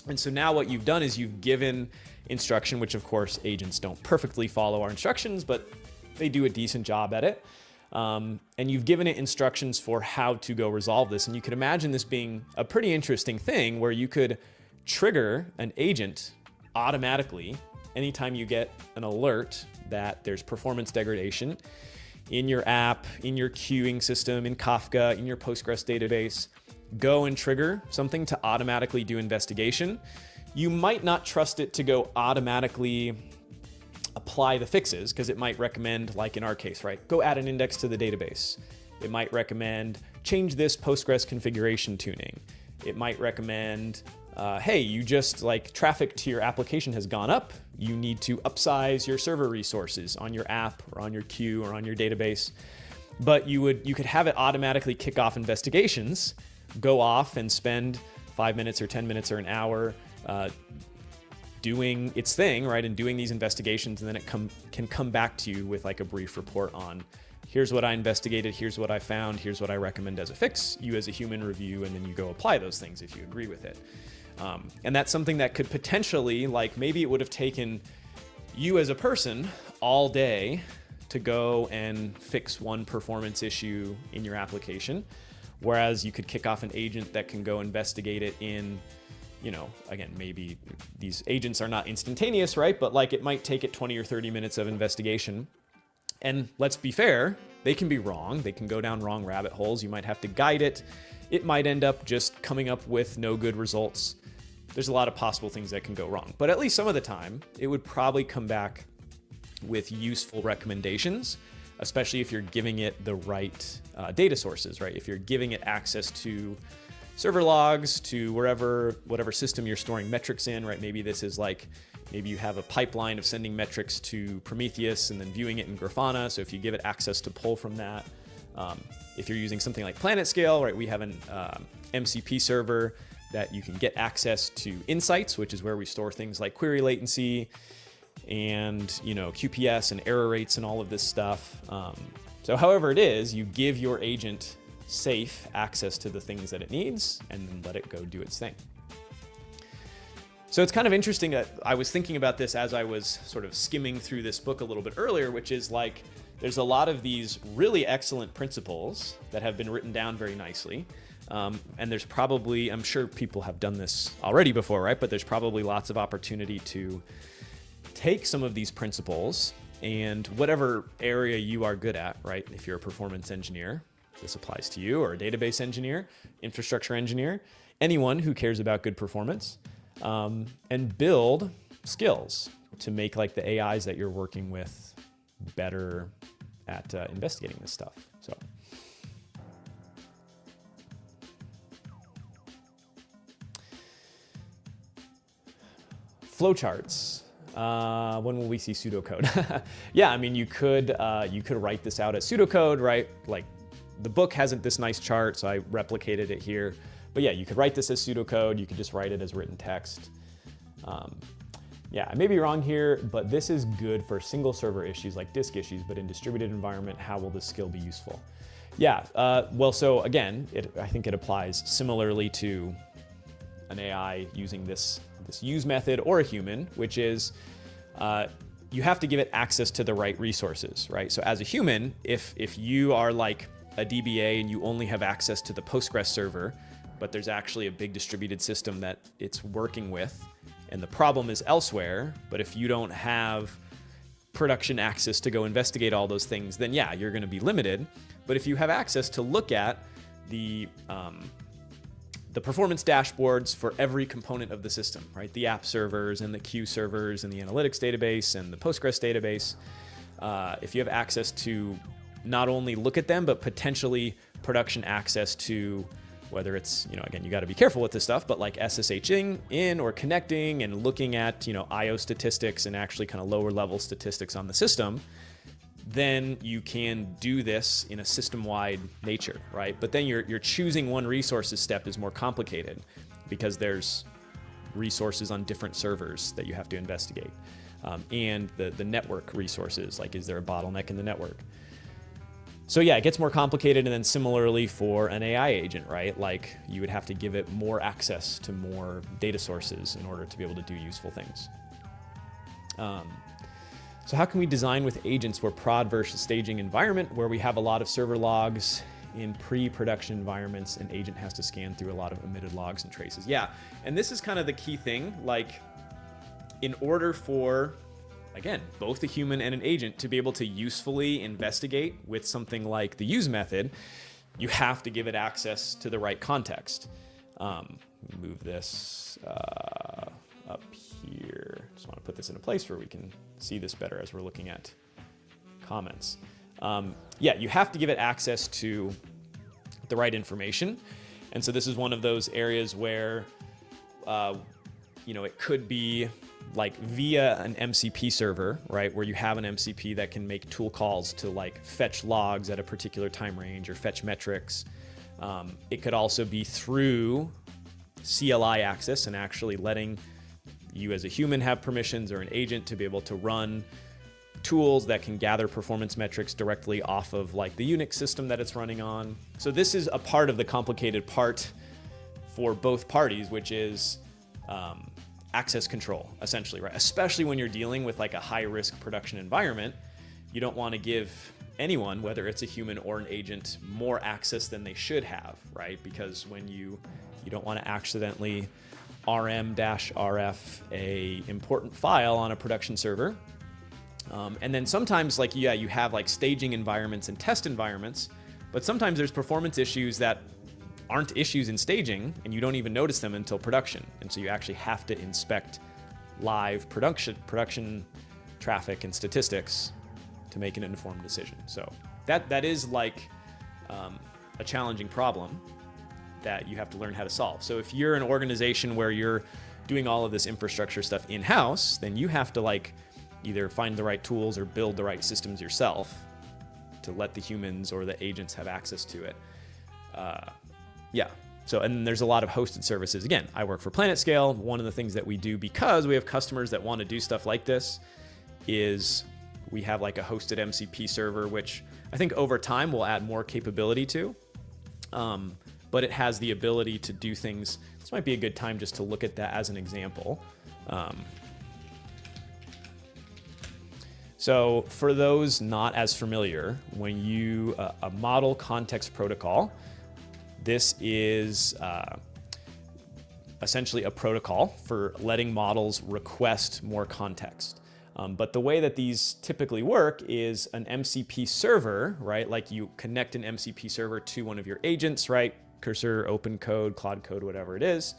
And so now what you've done is you've given instruction, which of course agents don't perfectly follow our instructions, but they do a decent job at it. And you've given it instructions for how to go resolve this. And you could imagine this being a pretty interesting thing where you could trigger an agent automatically anytime you get an alert that there's performance degradation in your app, in your queuing system, in Kafka, in your Postgres database. Go and trigger something to automatically do investigation. You might not trust it to go automatically apply the fixes, because it might recommend, like in our case, right? Go add an index to the database. It might recommend change this Postgres configuration tuning. It might recommend, hey, you just traffic to your application has gone up. You need to upsize your server resources on your app or on your queue or on your database. But you could have it automatically kick off investigations, go off and spend 5 minutes or 10 minutes or an hour doing its thing, right? And doing these investigations, and then it can come back to you with a brief report on, here's what I investigated, here's what I found, here's what I recommend as a fix. You as a human review, and then you go apply those things if you agree with it. And that's something that could potentially, maybe it would have taken you as a person all day to go and fix one performance issue in your application, whereas you could kick off an agent that can go investigate it in, again, maybe these agents are not instantaneous, right? But it might take it 20 or 30 minutes of investigation. And let's be fair, they can be wrong. They can go down wrong rabbit holes. You might have to guide it. It might end up just coming up with no good results. There's a lot of possible things that can go wrong. But at least some of the time, it would probably come back with useful recommendations, especially if you're giving it the right data sources, right? If you're giving it access to server logs, to whatever system you're storing metrics in, right? Maybe this is maybe you have a pipeline of sending metrics to Prometheus and then viewing it in Grafana. So if you give it access to pull from that, if you're using something like PlanetScale, right? We have an MCP server that you can get access to insights, which is where we store things like query latency and QPS and error rates and all of this stuff. So however it is, you give your agent safe access to the things that it needs and then let it go do its thing. So it's kind of interesting that I was thinking about this as I was sort of skimming through this book a little bit earlier, which is there's a lot of these really excellent principles that have been written down very nicely. And there's probably, I'm sure people have done this already before, right? But there's probably lots of opportunity to take some of these principles and whatever area you are good at, right? If you're a performance engineer, this applies to you, or a database engineer, infrastructure engineer, anyone who cares about good performance, and build skills to make the AIs that you're working with better at investigating this stuff. So. Flowcharts. When will we see pseudocode? Yeah, I mean, you could write this out as pseudocode, right? The book hasn't this nice chart, so I replicated it here. But yeah, you could write this as pseudocode. You could just write it as written text. Yeah, I may be wrong here, but this is good for single server issues like disk issues, but in distributed environment, how will this skill be useful? Yeah, well, so again, I think it applies similarly to an AI using this use method or a human, which is you have to give it access to the right resources, right? So as a human, if you are like a DBA and you only have access to the Postgres server, but there's actually a big distributed system that it's working with, and the problem is elsewhere, but if you don't have production access to go investigate all those things, then yeah, you're going to be limited. But if you have access to look at the performance dashboards for every component of the system, right? The app servers and the queue servers and the analytics database and the Postgres database. If you have access to not only look at them, but potentially production access to whether it's, again, you got to be careful with this stuff, but like SSHing in or connecting and looking at, IO statistics and actually kind of lower level statistics on the system, then you can do this in a system-wide nature, right? But then you're choosing one resources step is more complicated because there's resources on different servers that you have to investigate. And the network resources, like is there a bottleneck in the network? So yeah, it gets more complicated. And then similarly for an AI agent, right? Like you would have to give it more access to more data sources in order to be able to do useful things. So how can we design with agents where prod versus staging environment, where we have a lot of server logs in pre-production environments, an agent has to scan through a lot of omitted logs and traces? Yeah, and this is kind of the key thing. Like in order for, again, both a human and an agent to be able to usefully investigate with something like the use method, you have to give it access to the right context. Move this up here. Just want to put this in a place where we can see this better as we're looking at comments. Yeah, you have to give it access to the right information. And so this is one of those areas where, it could be like via an MCP server, right? Where you have an MCP that can make tool calls to like fetch logs at a particular time range or fetch metrics. It could also be through CLI access and actually letting you as a human have permissions or an agent to be able to run tools that can gather performance metrics directly off of like the Unix system that it's running on. So this is a part of the complicated part for both parties, which is access control, essentially, right? Especially when you're dealing with like a high-risk production environment, you don't want to give anyone, whether it's a human or an agent, more access than they should have, right? Because when you don't want to accidentally rm-rf a important file on a production server. And then sometimes like, yeah, you have like staging environments and test environments, but sometimes there's performance issues that aren't issues in staging and you don't even notice them until production. And so you actually have to inspect live production traffic and statistics to make an informed decision. So that is like a challenging problem that you have to learn how to solve. So if you're an organization where you're doing all of this infrastructure stuff in-house, then you have to like either find the right tools or build the right systems yourself to let the humans or the agents have access to it. Yeah. So, and there's a lot of hosted services. Again, I work for PlanetScale. One of the things that we do, because we have customers that want to do stuff like this, is we have like a hosted MCP server, which I think over time will add more capability to. But it has the ability to do things. This might be a good time just to look at that as an example. So for those not as familiar, when you, a model context protocol, this is essentially a protocol for letting models request more context. But the way that these typically work is an MCP server, right? Like you connect an MCP server to one of your agents, right? Cursor, open code, Claude code, whatever it is.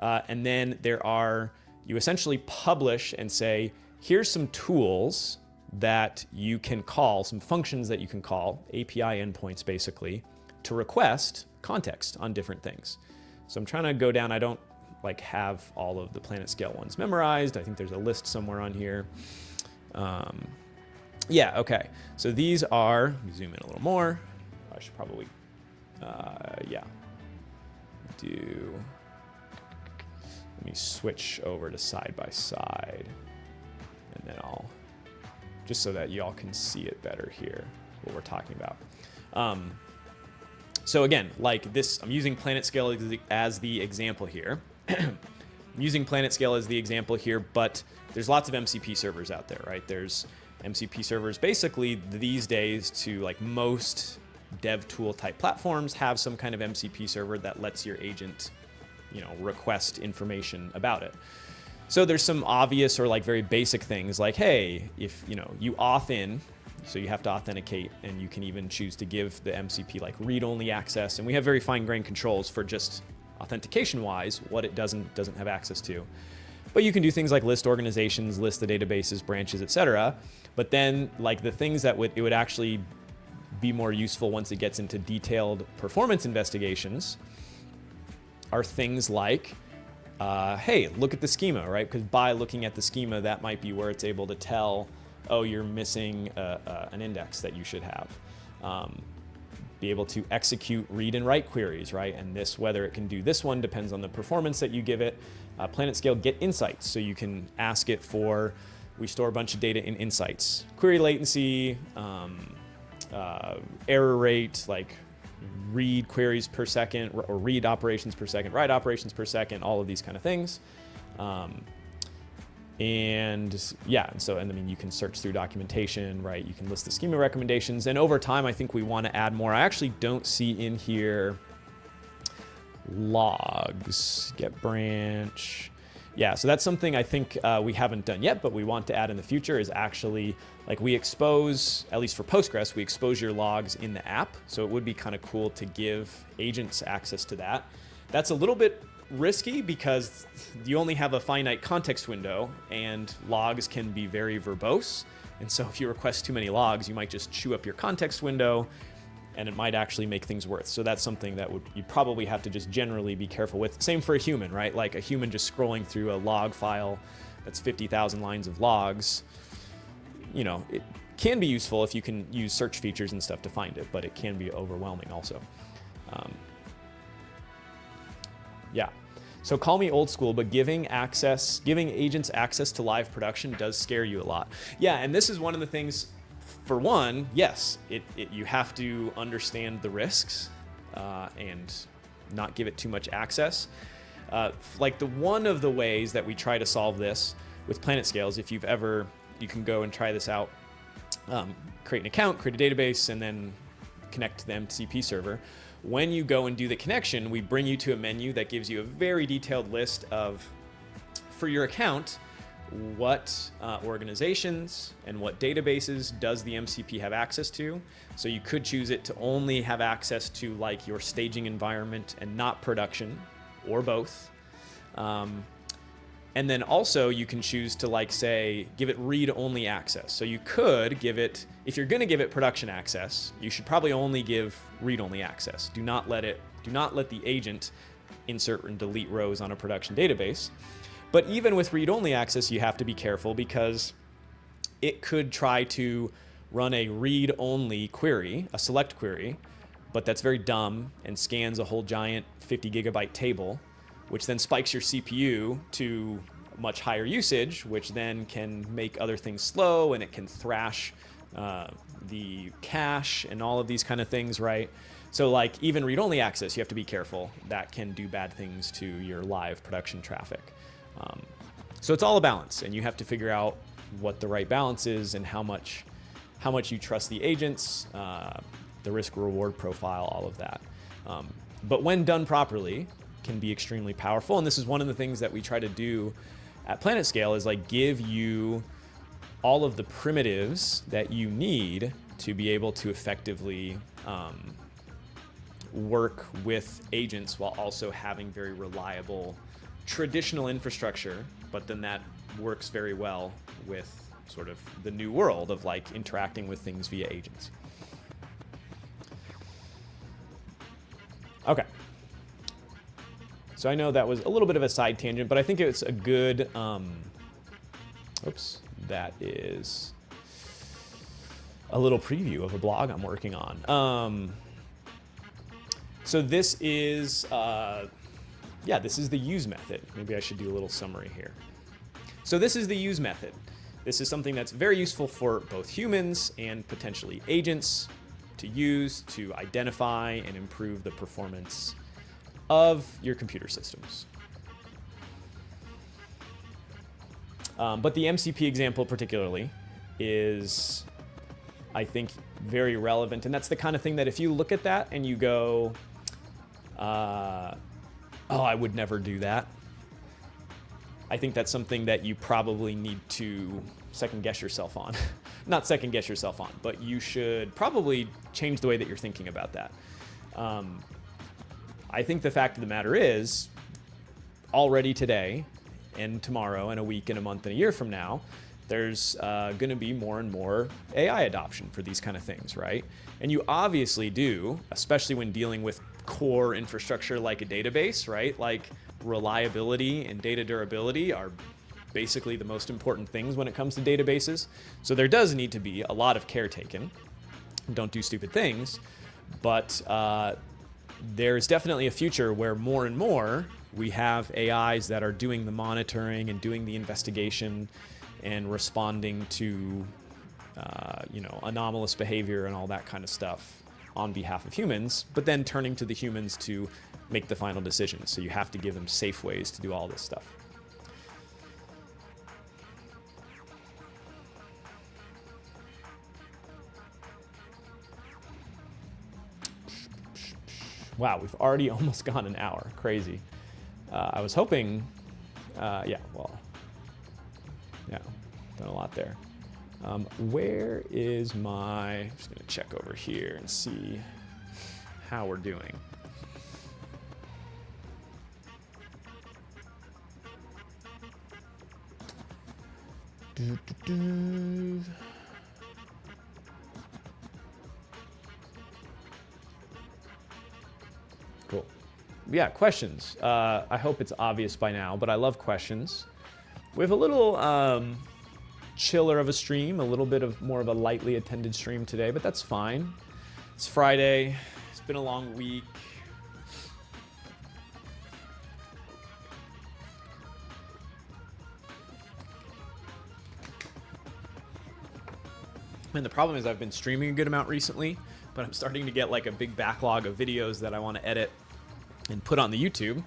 And then you essentially publish and say, here's some tools that you can call, some functions that you can call, API endpoints basically, to request context on different things. So I'm trying to go down, I don't like have all of the PlanetScale ones memorized. I think there's a list somewhere on here. Yeah, okay. So these are, let me zoom in a little more. I should probably, yeah. Let me switch over to side by side and then just so that y'all can see it better here, what we're talking about. So again, like this, I'm using PlanetScale as the example here. using PlanetScale as the example here, but there's lots of MCP servers out there, right? There's MCP servers basically these days to like most dev tool type platforms have some kind of MCP server that lets your agent, request information about it. So there's some obvious or like very basic things like, hey, if you auth in, so you have to authenticate, and you can even choose to give the MCP like read-only access, and we have very fine-grained controls for just authentication-wise what it doesn't have access to. But you can do things like list organizations, list the databases, branches, etc. But then like the things that it would actually be more useful once it gets into detailed performance investigations are things like, hey, look at the schema, right? Because by looking at the schema, that might be where it's able to tell, oh, you're missing an index that you should have. Be able to execute read and write queries, right? And this, whether it can do this one depends on the performance that you give it. PlanetScale get insights, so you can ask it for, we store a bunch of data in insights. Query latency, error rate, like read queries per second, or read operations per second, write operations per second, all of these kind of things. And yeah, and I mean, you can search through documentation, right? You can list the schema recommendations, and over time, I think we want to add more. I actually don't see in here logs, get branch. Yeah, so that's something I think we haven't done yet, but we want to add in the future is actually, like we expose, at least for Postgres, we expose your logs in the app. So it would be kind of cool to give agents access to that. That's a little bit risky because you only have a finite context window, and logs can be very verbose. And so if you request too many logs, you might just chew up your context window, and it might actually make things worse. So that's something that you probably have to just generally be careful with. Same for a human, right? Like a human just scrolling through a log file that's 50,000 lines of logs, it can be useful if you can use search features and stuff to find it, but it can be overwhelming also. Yeah. So call me old school, but giving agents access to live production does scare you a lot. Yeah, and this is one of the things. For one, yes, you have to understand the risks and not give it too much access. Like one of the ways that we try to solve this with PlanetScale is if you can go and try this out, create an account, create a database, and then connect to the MCP server. When you go and do the connection, we bring you to a menu that gives you a very detailed list of, for your account, what organizations and what databases does the MCP have access to. So you could choose it to only have access to like your staging environment and not production, or both. And then also you can choose to like say, give it read-only access. So you could give it, if you're gonna give it production access, you should probably only give read-only access. Do not let the agent insert and delete rows on a production database. But even with read-only access, you have to be careful because it could try to run a read-only query, a select query, but that's very dumb and scans a whole giant 50 gigabyte table, which then spikes your CPU to much higher usage, which then can make other things slow, and it can thrash the cache and all of these kind of things, right? So like even read-only access, you have to be careful. That can do bad things to your live production traffic. So it's all a balance, and you have to figure out what the right balance is and how much you trust the agents, the risk-reward profile, all of that. But when done properly, can be extremely powerful. And this is one of the things that we try to do at PlanetScale is like give you all of the primitives that you need to be able to effectively work with agents while also having very reliable traditional infrastructure, but then that works very well with sort of the new world of like interacting with things via agents. Okay. So I know that was a little bit of a side tangent, but I think it's a good, that is a little preview of a blog I'm working on. So this is, this is the use method. Maybe I should do a little summary here. So this is the use method. This is something that's very useful for both humans and potentially agents to use to identify and improve the performance of your computer systems. But the MCP example particularly is, I think, very relevant. And that's the kind of thing that if you look at that and you go, oh, I would never do that, I think that's something that you probably need to second guess yourself on. Not second guess yourself on, but you should probably change the way that you're thinking about that. I think the fact of the matter is, already today and tomorrow and a week and a month and a year from now, there's going to be more and more AI adoption for these kind of things, right? And you obviously do, especially when dealing with core infrastructure like a database, right? Like reliability and data durability are basically the most important things when it comes to databases. So there does need to be a lot of care taken. Don't do stupid things, but there's definitely a future where more and more we have AIs that are doing the monitoring and doing the investigation and responding to anomalous behavior and all that kind of stuff on behalf of humans, but then turning to the humans to make the final decision. So you have to give them safe ways to do all this stuff. Wow, we've already almost gone an hour. Crazy. I was hoping, done a lot there. Where is my, I'm just gonna check over here and see how we're doing. Cool. Yeah, questions. I hope it's obvious by now, but I love questions. We have a little chiller of a stream, a little bit of more of a lightly attended stream today, but that's fine. It's Friday. It's been a long week. And the problem is I've been streaming a good amount recently, but I'm starting to get like a big backlog of videos that I want to edit and put on the YouTube.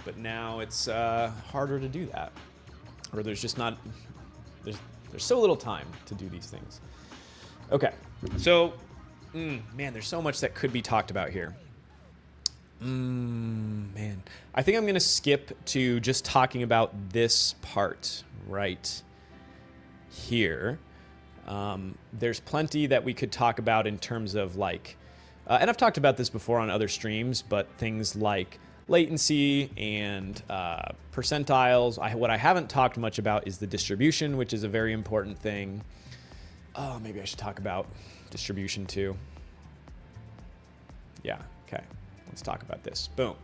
But now it's harder to do that, or there's just not, there's so little time to do these things. Okay, so man, there's so much that could be talked about here. Man, I think I'm gonna skip to just talking about this part right here. There's plenty that we could talk about in terms of like, and I've talked about this before on other streams, but things like latency and percentiles. What I haven't talked much about is the distribution, which is a very important thing. Oh, maybe I should talk about distribution too. Yeah, okay. Let's talk about this. Boom.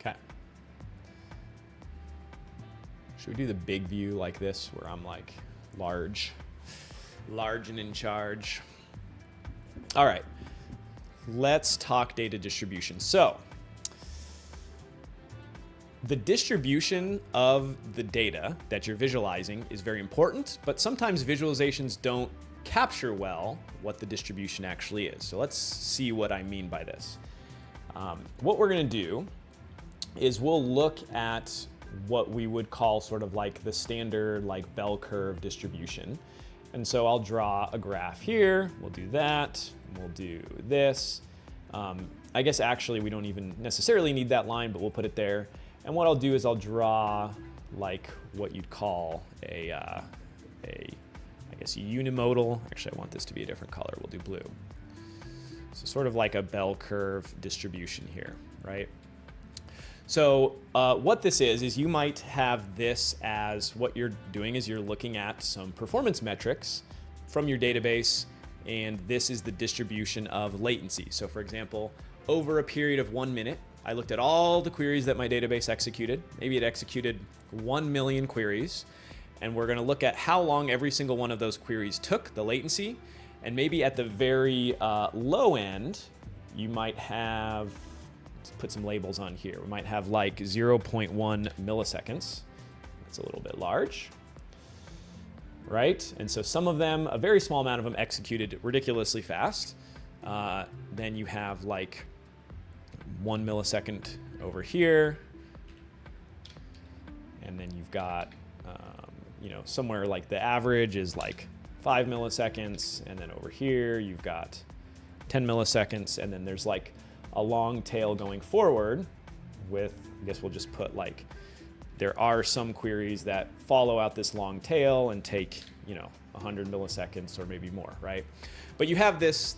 Okay. Should we do the big view like this, where I'm like large and in charge? All right, let's talk data distribution. So the distribution of the data that you're visualizing is very important, but sometimes visualizations don't capture well what the distribution actually is. So let's see what I mean by this. What we're gonna do is we'll look at what we would call sort of like the standard like bell curve distribution. And so I'll draw a graph here. We'll do that. We'll do this. I guess actually we don't even necessarily need that line, but we'll put it there. And what I'll do is I'll draw like what you'd call I guess unimodal. Actually, I want this to be a different color. We'll do blue. So sort of like a bell curve distribution here, right? So what this is you might have this as what you're doing is you're looking at some performance metrics from your database, and this is the distribution of latency. So for example, over a period of 1 minute, I looked at all the queries that my database executed. Maybe it executed 1 million queries, and we're gonna look at how long every single one of those queries took, the latency, and maybe at the very low end, you might have, let's put some labels on here. We might have like 0.1 milliseconds. That's a little bit large, right? And so some of them, a very small amount of them executed ridiculously fast. Then you have like 1 millisecond over here. And then you've got, somewhere like the average is like 5 milliseconds. And then over here, you've got 10 milliseconds. And then there's like a long tail going forward with, I guess we'll just put like, there are some queries that follow out this long tail and take, 100 milliseconds or maybe more, right? But you have this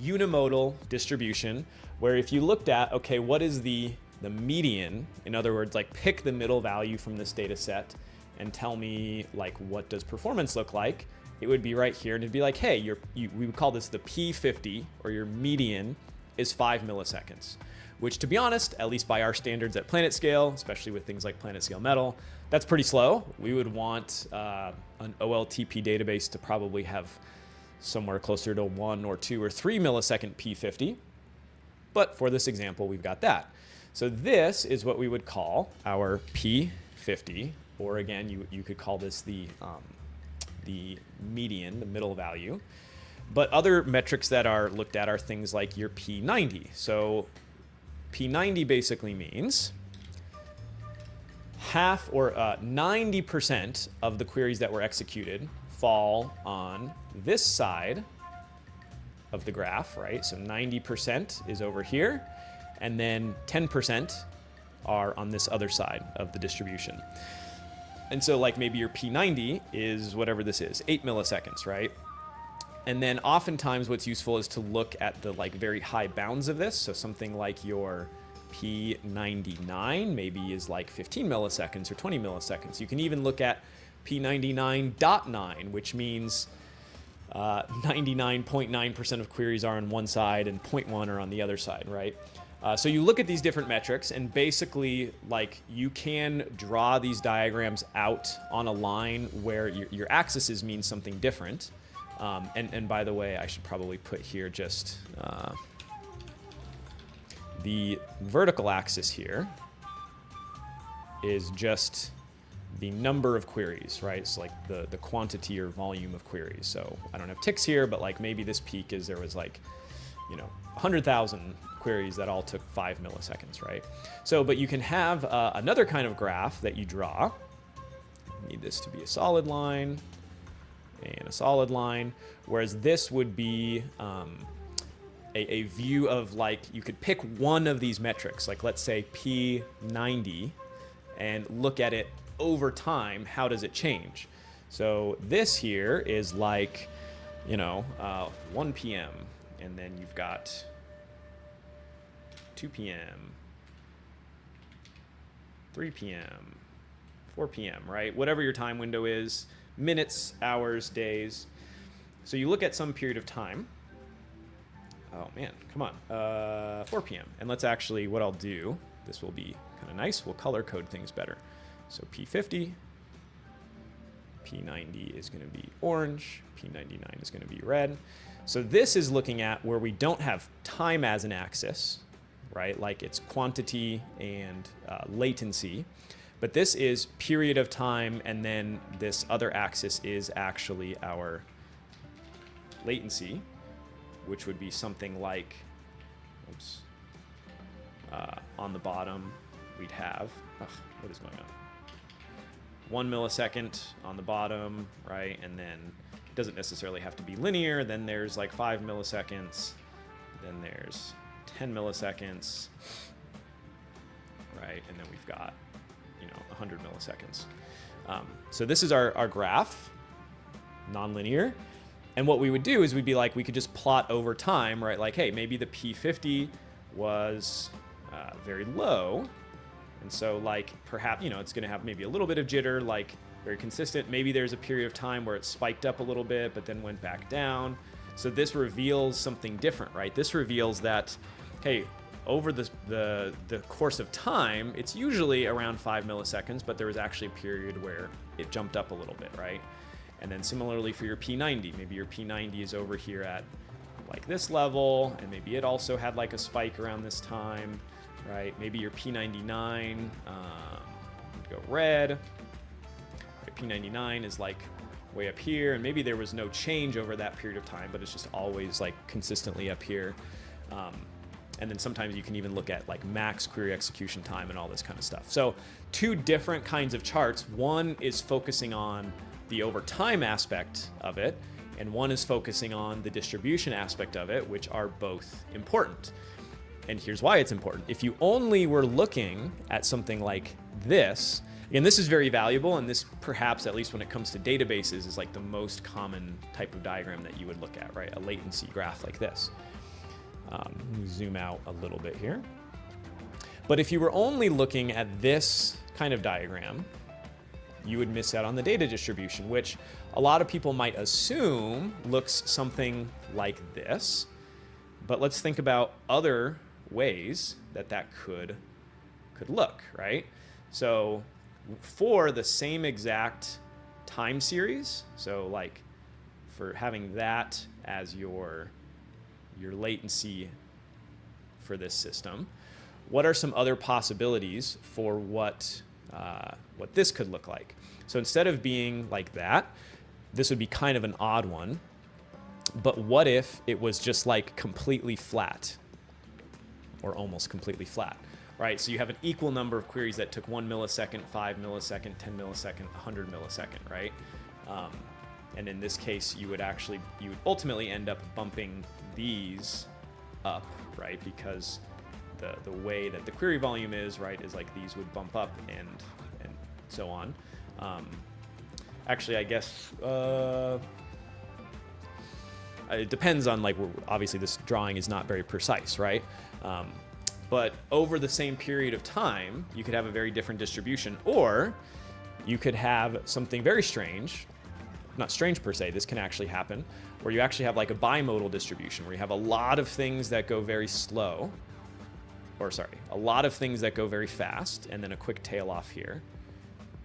unimodal distribution where if you looked at, okay, what is the median? In other words, like pick the middle value from this data set and tell me like what does performance look like? It would be right here, and it'd be like, hey, we would call this the P50, or your median is 5 milliseconds, which, to be honest, at least by our standards at planet scale, especially with things like planet scale metal, that's pretty slow. We would want an OLTP database to probably have somewhere closer to 1 or 2 or 3 millisecond P50. But for this example, we've got that. So this is what we would call our P50, or again, you could call this the median, the middle value. But other metrics that are looked at are things like your P90. So P90 basically means half or 90% of the queries that were executed fall on this side of the graph, right? So 90% is over here, and then 10% are on this other side of the distribution. And so like maybe your P90 is whatever this is, 8 milliseconds, right? And then oftentimes what's useful is to look at the like very high bounds of this. So something like your P99 maybe is like 15 milliseconds or 20 milliseconds. You can even look at P99.9, which means 99.9% of queries are on one side and 0.1 are on the other side, right? So you look at these different metrics, and basically like you can draw these diagrams out on a line where your axes mean something different. And by the way, I should probably put here just the vertical axis here is just the number of queries, right? It's like the quantity or volume of queries. So I don't have ticks here, but like maybe this peak is there was like, 100,000 queries that all took 5 milliseconds, right? So, but you can have another kind of graph that you draw. You need this to be a solid line and a solid line, whereas this would be a view of like, you could pick one of these metrics, like let's say P90, and look at it over time. How does it change? So this here is like, 1 p.m. and then you've got 2 p.m., 3 p.m., 4 p.m., right? Whatever your time window is, minutes, hours, days. So you look at some period of time. Oh man, come on, 4 p.m. And let's actually, what I'll do, this will be kind of nice, we'll color code things better. So P50, P90 is going to be orange, P99 is going to be red. So this is looking at where we don't have time as an axis, right? Like it's quantity and latency. But this is period of time, and then this other axis is actually our latency, which would be something like, on the bottom, we'd have, what is going on? 1 millisecond on the bottom, right? And then it doesn't necessarily have to be linear. Then there's like 5 milliseconds. Then there's 10 milliseconds, right? And then we've got 100 milliseconds. So this is our graph, nonlinear. And what we would do is we'd be like, we could just plot over time, right? Like, hey, maybe the P50 was very low. And so like perhaps, it's going to have maybe a little bit of jitter, like very consistent. Maybe there's a period of time where it spiked up a little bit, but then went back down. So this reveals something different, right? This reveals that, hey, over the course of time, it's usually around 5 milliseconds, but there was actually a period where it jumped up a little bit, right? And then similarly for your P90, maybe your P90 is over here at like this level, and maybe it also had like a spike around this time, right? Maybe your P99 would go red. Right, P99 is like way up here, and maybe there was no change over that period of time, but it's just always like consistently up here. And then sometimes you can even look at like max query execution time and all this kind of stuff. So 2 different kinds of charts. One is focusing on the over time aspect of it, and one is focusing on the distribution aspect of it, which are both important. And here's why it's important. If you only were looking at something like this, again, this is very valuable, and this perhaps, at least when it comes to databases, is like the most common type of diagram that you would look at, right? A latency graph like this. Let me zoom out a little bit here. But if you were only looking at this kind of diagram, you would miss out on the data distribution, which a lot of people might assume looks something like this. But let's think about other ways that that could look, right? So for the same exact time series, so like for having that as your latency for this system, what are some other possibilities for what this could look like? So instead of being like that, this would be kind of an odd one. But what if it was just like completely flat, or almost completely flat, right? So you have an equal number of queries that took 1 millisecond, 5 millisecond, 10 millisecond, 100 millisecond, right? And in this case, you would ultimately end up bumping these up, right? Because the way that the query volume is, right, is like these would bump up and so on. Actually, I guess it depends on, like, obviously this drawing is not very precise, right? But over the same period of time, you could have a very different distribution, or you could have something very strange, not strange per se, this can actually happen, where you actually have like a bimodal distribution, where you have a lot of things that go very slow, or sorry, a lot of things that go very fast, and then a quick tail off here.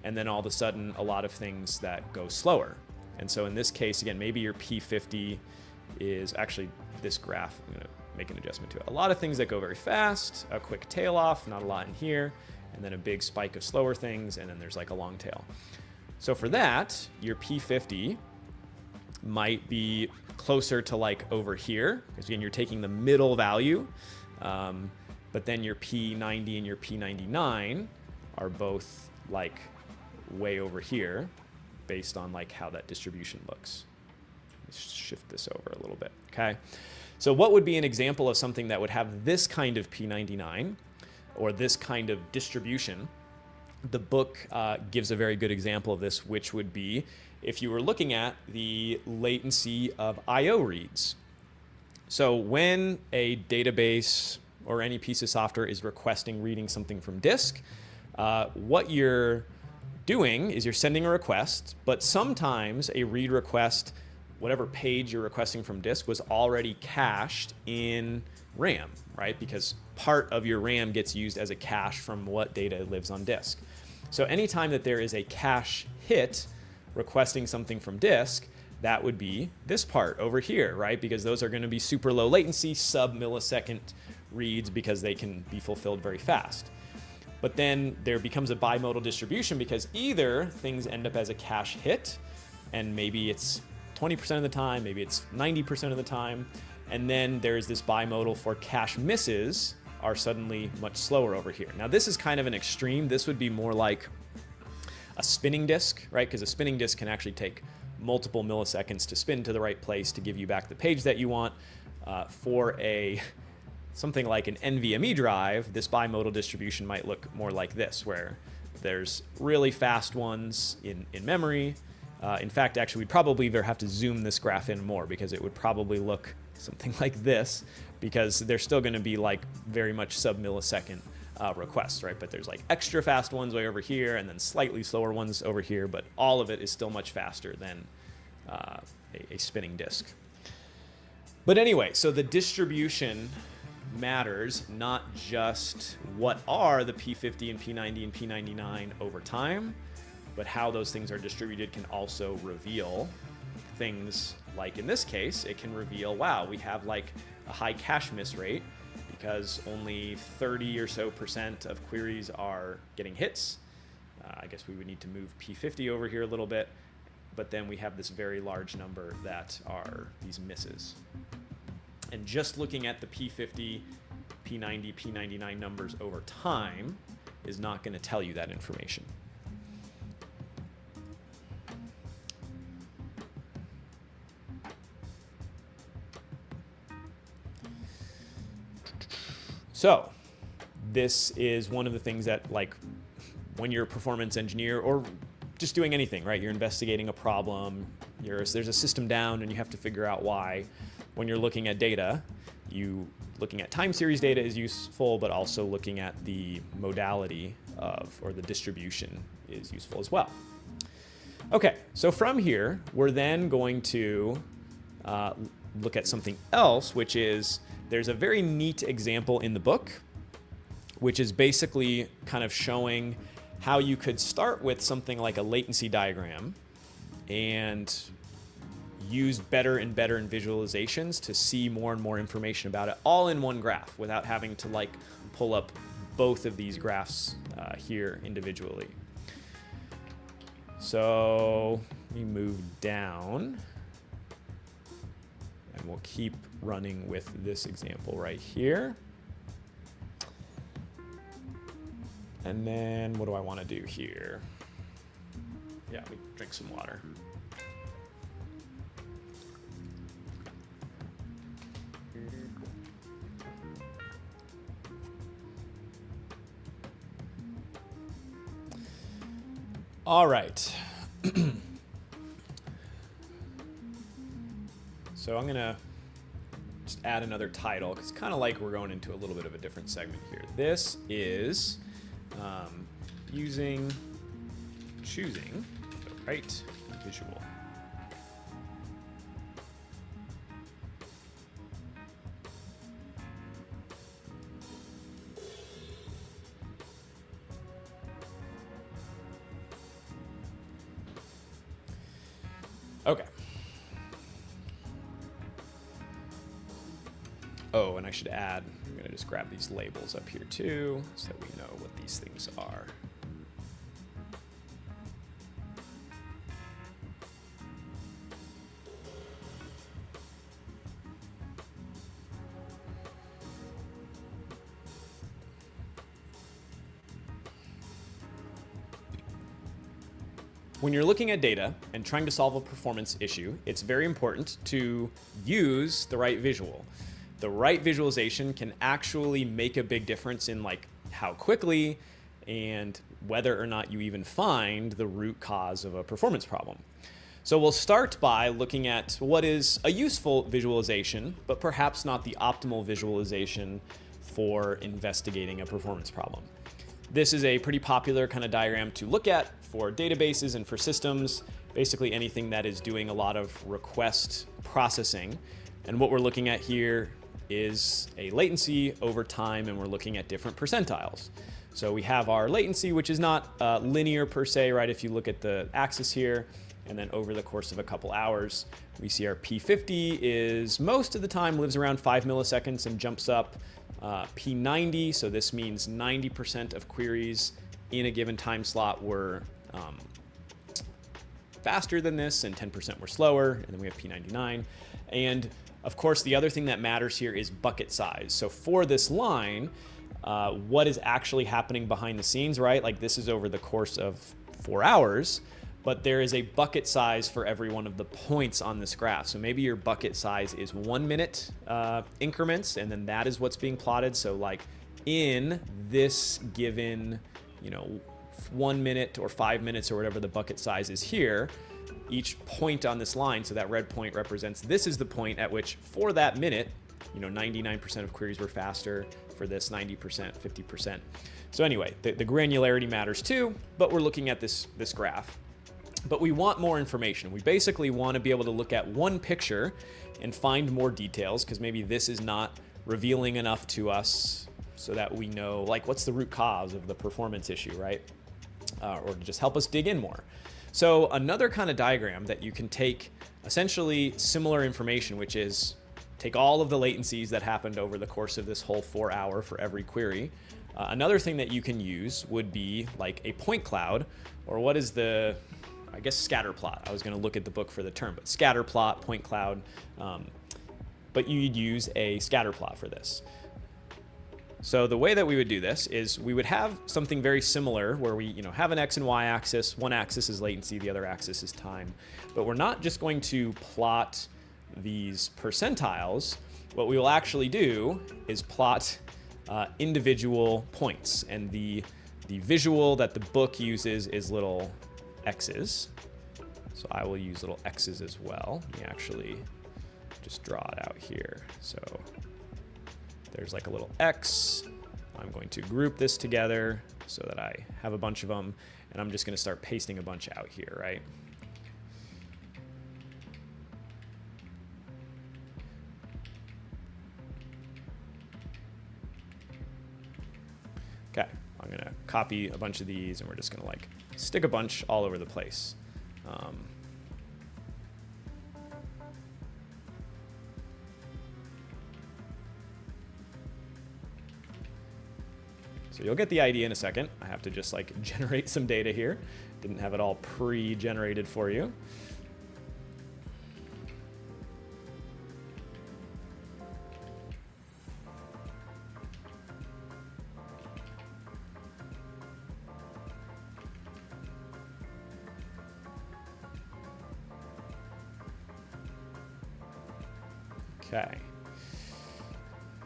And then all of a sudden, a lot of things that go slower. And so in this case, again, maybe your P50 is actually this graph. I'm gonna make an adjustment to it. A lot of things that go very fast, a quick tail off, not a lot in here, and then a big spike of slower things, and then there's like a long tail. So for that, your P50 might be closer to like over here, because again, you're taking the middle value, but then your P90 and your P99 are both like way over here based on like how that distribution looks. Let's shift this over a little bit, okay? So what would be an example of something that would have this kind of P99 or this kind of distribution? The book gives a very good example of this, which would be if you were looking at the latency of I/O reads. So when a database or any piece of software is reading something from disk, what you're doing is you're sending a request, but sometimes a read request, whatever page you're requesting from disk, was already cached in RAM, right? Because part of your RAM gets used as a cache from what data lives on disk. So anytime that there is a cache hit requesting something from disk, that would be this part over here, right? Because those are going to be super low latency, sub-millisecond reads, because they can be fulfilled very fast. But then there becomes a bimodal distribution, because either things end up as a cache hit, and maybe it's 20% of the time, maybe it's 90% of the time, and then there's this bimodal for cache misses are suddenly much slower over here. Now this is kind of an extreme. This would be more like a spinning disk, right? Because a spinning disk can actually take multiple milliseconds to spin to the right place to give you back the page that you want. For something like an NVMe drive, this bimodal distribution might look more like this, where there's really fast ones in memory. In fact, actually, we'd probably either have to zoom this graph in more, because it would probably look something like this, because they're still going to be like very much sub-millisecond requests, right? But there's like extra fast ones way over here, and then slightly slower ones over here, but all of it is still much faster than a spinning disk. But anyway, so the distribution matters, not just what are the P50 and P90 and P99 over time, but how those things are distributed can also reveal things like, in this case, it can reveal, wow, we have like a high cache miss rate because only 30 or so % of queries are getting hits. I guess we would need to move P50 over here a little bit, but then we have this very large number that are these misses. And just looking at the P50 P90, P99 numbers over time is not going to tell you that information. So this is one of the things that, like, when you're a performance engineer or just doing anything, right? You're investigating a problem, there's a system down and you have to figure out why. When you're looking at data, looking at time series data is useful, but also looking at the modality of, or the distribution is useful as well. Okay, so from here, we're then going to look at something else, which is, there's a very neat example in the book, which is basically kind of showing how you could start with something like a latency diagram and use better and better in visualizations to see more and more information about it all in one graph without having to like pull up both of these graphs here individually. So let me move down and we'll keep running with this example right here. And then what do I want to do here? Yeah, we drink some water. All right. So I'm going to just add another title, because it's kind of like we're going into a little bit of a different segment here. This is choosing the right visual. Okay. Oh, and I should add, I'm going to just grab these labels up here too, so that we know what these things are. When you're looking at data and trying to solve a performance issue, it's very important to use the right visual. The right visualization can actually make a big difference in like how quickly and whether or not you even find the root cause of a performance problem. So we'll start by looking at what is a useful visualization, but perhaps not the optimal visualization for investigating a performance problem. This is a pretty popular kind of diagram to look at for databases and for systems, basically anything that is doing a lot of request processing. And what we're looking at here is a latency over time, and we're looking at different percentiles. So we have our latency, which is not linear per se, right? If you look at the axis here, and then over the course of a couple hours, we see our P50 is most of the time lives around 5 milliseconds and jumps up. P90, so this means 90% of queries in a given time slot were faster than this and 10% were slower, and then we have P99. And of course, the other thing that matters here is bucket size. So for this line, what is actually happening behind the scenes, right? Like this is over the course of 4 hours, but there is a bucket size for every one of the points on this graph. So maybe your bucket size is 1 minute increments, and then that is what's being plotted. So like in this given, 1 minute or 5 minutes or whatever the bucket size is here, each point on this line, so that red point represents, this is the point at which for that minute, 99% of queries were faster, for this 90%, 50%. So anyway, the granularity matters too, but we're looking at this graph. But we want more information. We basically want to be able to look at one picture and find more details, because maybe this is not revealing enough to us so that we know, like, what's the root cause of the performance issue, right? Or to just help us dig in more. So another kind of diagram that you can take essentially similar information, which is take all of the latencies that happened over the course of this whole 4 hour for every query. Another thing that you can use would be like a point cloud, or what is the, I guess, scatter plot. I was going to look at the book for the term, but scatter plot, point cloud. But you'd use a scatter plot for this. So the way that we would do this is we would have something very similar where we have an X and Y axis. One axis is latency, the other axis is time. But we're not just going to plot these percentiles. What we will actually do is plot individual points. And the visual that the book uses is little X's. So I will use little X's as well. Let me actually just draw it out here. So there's like a little X. I'm going to group this together so that I have a bunch of them, and I'm just going to start pasting a bunch out here, right? Okay, I'm going to copy a bunch of these, and we're just going to like stick a bunch all over the place. So you'll get the idea in a second. I have to just like generate some data here. Didn't have it all pre-generated for you. Okay.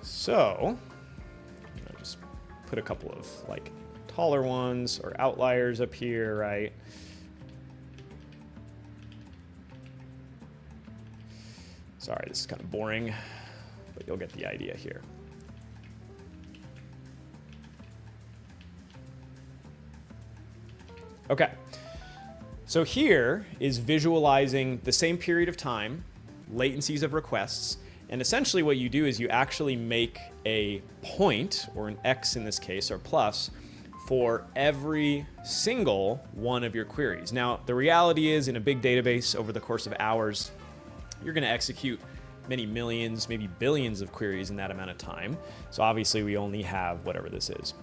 So just put a couple of like taller ones or outliers up here, right? Sorry, this is kind of boring, but you'll get the idea here. Okay, so here is visualizing the same period of time, latencies of requests, and essentially what you do is you actually make a point, or an X in this case, or plus, for every single one of your queries. Now, the reality is in a big database over the course of hours, you're gonna execute many millions, maybe billions of queries in that amount of time. So obviously we only have whatever this is,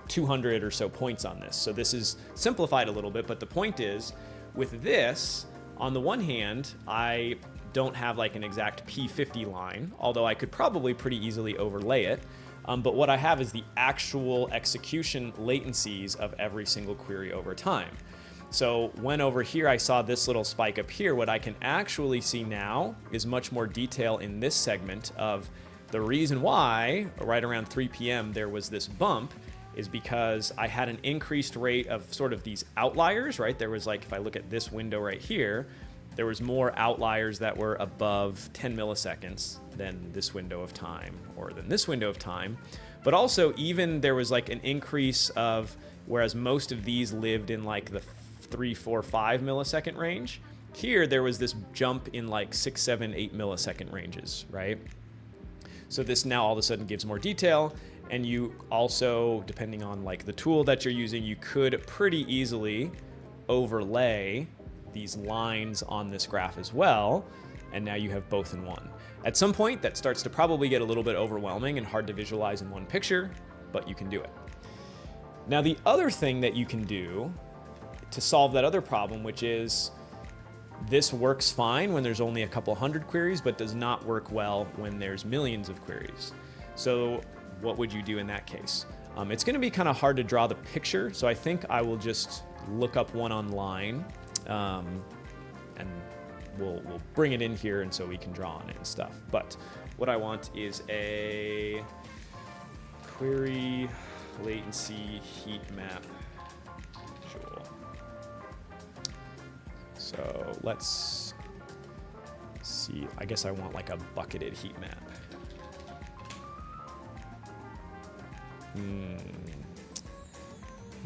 200 or so points on this. So this is simplified a little bit, but the point is, with this, on the one hand, I don't have like an exact P50 line, although I could probably pretty easily overlay it. But what I have is the actual execution latencies of every single query over time. So when over here I saw this little spike up here, what I can actually see now is much more detail in this segment of the reason why right around 3 p.m. there was this bump is because I had an increased rate of sort of these outliers, right? There was like, if I look at this window right here, there was more outliers that were above 10 milliseconds than this window of time or than this window of time. But also even there was like an increase of, whereas most of these lived in like the 3, 4, 5 millisecond range, here there was this jump in like 6, 7, 8 millisecond ranges, right? So this now all of a sudden gives more detail, and you also, depending on like the tool that you're using, you could pretty easily overlay these lines on this graph as well, and now you have both in one. At some point that starts to probably get a little bit overwhelming and hard to visualize in one picture, but you can do it. Now the other thing that you can do to solve that other problem, which is this works fine when there's only a couple hundred queries, but does not work well when there's millions of queries. So what would you do in that case? It's going to be kind of hard to draw the picture, so I think I will just look up one online, and we'll bring it in here, and so we can draw on it and stuff. But what I want is a query latency heat map visual. So let's see. I guess I want like a bucketed heat map.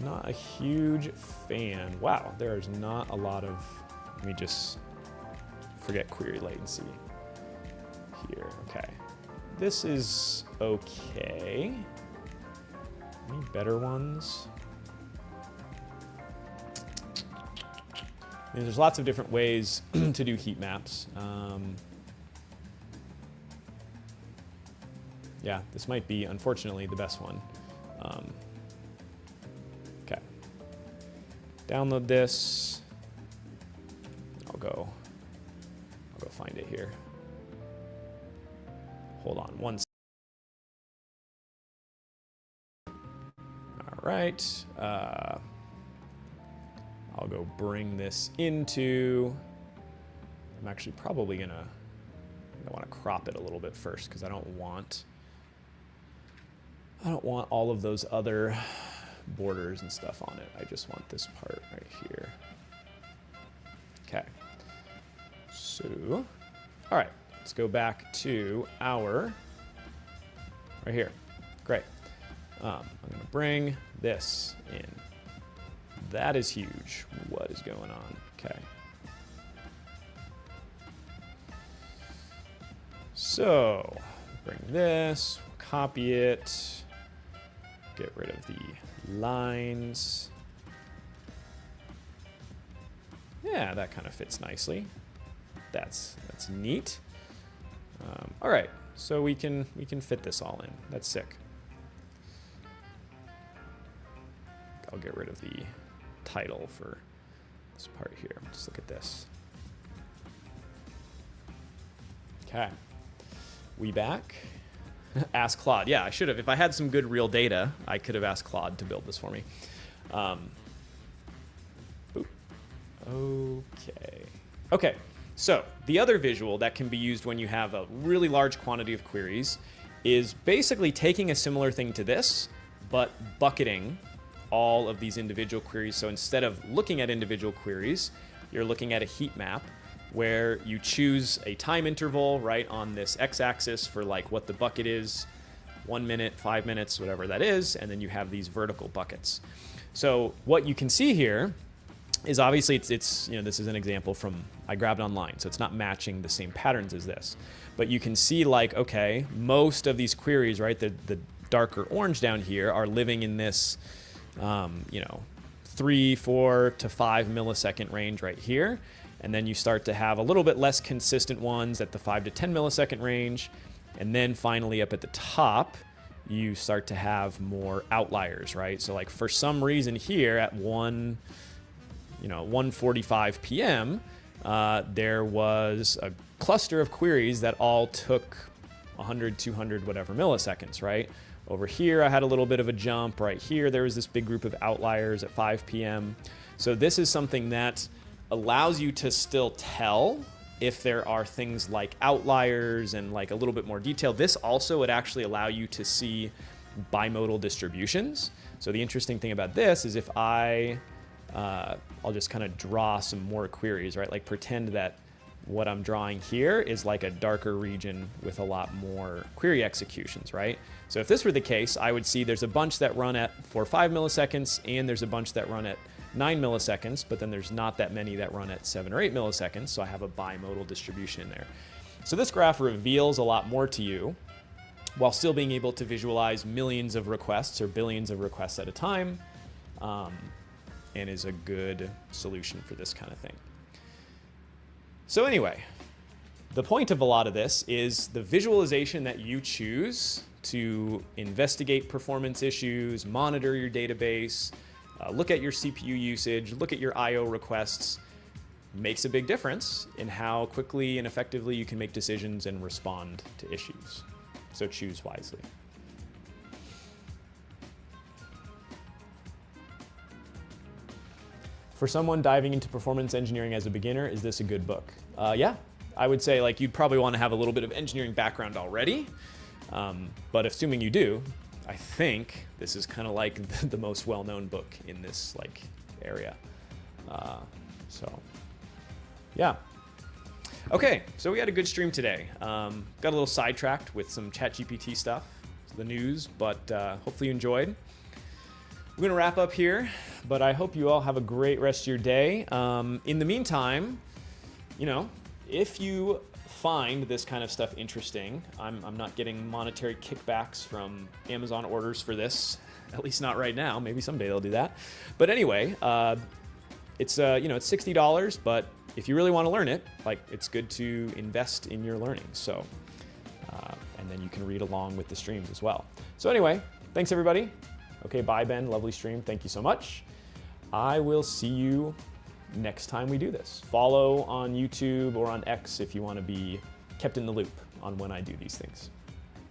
Not a huge fan. Wow, there's not a lot of, let me just forget query latency here. Okay, this is okay. Any better ones? I mean, there's lots of different ways to do heat maps. Yeah, this might be, unfortunately, the best one. Okay. Download this. I'll go find it here. Hold on one second. right. I'll go bring this into, I'm actually probably gonna want to crop it a little bit first because I don't want all of those other borders and stuff on it. I just want this part right here. Okay. So, all right, let's go back to our, right here. Great. I'm going to bring this in. That is huge. What is going on? Okay. So, bring this, copy it, get rid of the lines. Yeah, that kind of fits nicely. That's neat. All right, so we can fit this all in. That's sick. I'll get rid of the title for this part here. Just look at this. Okay, we back. Ask Claude. Yeah, I should have. If I had some good real data, I could have asked Claude to build this for me. Okay. Okay, so the other visual that can be used when you have a really large quantity of queries is basically taking a similar thing to this, but bucketing all of these individual queries. So instead of looking at individual queries, you're looking at a heat map where you choose a time interval right on this x-axis for like what the bucket is, 1 minute, 5 minutes, whatever that is, and then you have these vertical buckets. So what you can see here is obviously it's this is an example from I grabbed online, so it's not matching the same patterns as this. But you can see like, okay, most of these queries, right, the darker orange down here are living in this 3, 4 to 5 millisecond range right here. And then you start to have a little bit less consistent ones at the 5 to 10 millisecond range. And then finally up at the top, you start to have more outliers, right? So like for some reason here at 1:45 p.m., there was a cluster of queries that all took 100, 200, whatever milliseconds, right? Over here, I had a little bit of a jump. Right here, there was this big group of outliers at 5 p.m. So this is something that allows you to still tell if there are things like outliers and like a little bit more detail. This also would actually allow you to see bimodal distributions. So the interesting thing about this is if I'll just kind of draw some more queries, right? Like pretend that what I'm drawing here is like a darker region with a lot more query executions, right? So if this were the case, I would see there's a bunch that run at 4 or 5 milliseconds, and there's a bunch that run at 9 milliseconds, but then there's not that many that run at 7 or 8 milliseconds, so I have a bimodal distribution in there. So this graph reveals a lot more to you while still being able to visualize millions of requests or billions of requests at a time, and is a good solution for this kind of thing. So anyway, the point of a lot of this is the visualization that you choose to investigate performance issues, monitor your database, look at your CPU usage, look at your I/O requests, makes a big difference in how quickly and effectively you can make decisions and respond to issues. So choose wisely. For someone diving into performance engineering as a beginner, is this a good book? Yeah, I would say like you'd probably want to have a little bit of engineering background already, but assuming you do, I think this is kind of like the most well-known book in this like area. So yeah. Okay, so we had a good stream today. Got a little sidetracked with some ChatGPT stuff, the news, but hopefully you enjoyed. We're going to wrap up here, but I hope you all have a great rest of your day. In the meantime, if you find this kind of stuff interesting, I'm not getting monetary kickbacks from Amazon orders for this, at least not right now. Maybe someday they'll do that. But anyway, it's it's $60, but if you really want to learn it, like it's good to invest in your learning. So, and then you can read along with the streams as well. So anyway, thanks everybody. Okay, bye Ben, lovely stream, thank you so much. I will see you next time we do this. Follow on YouTube or on X if you want to be kept in the loop on when I do these things.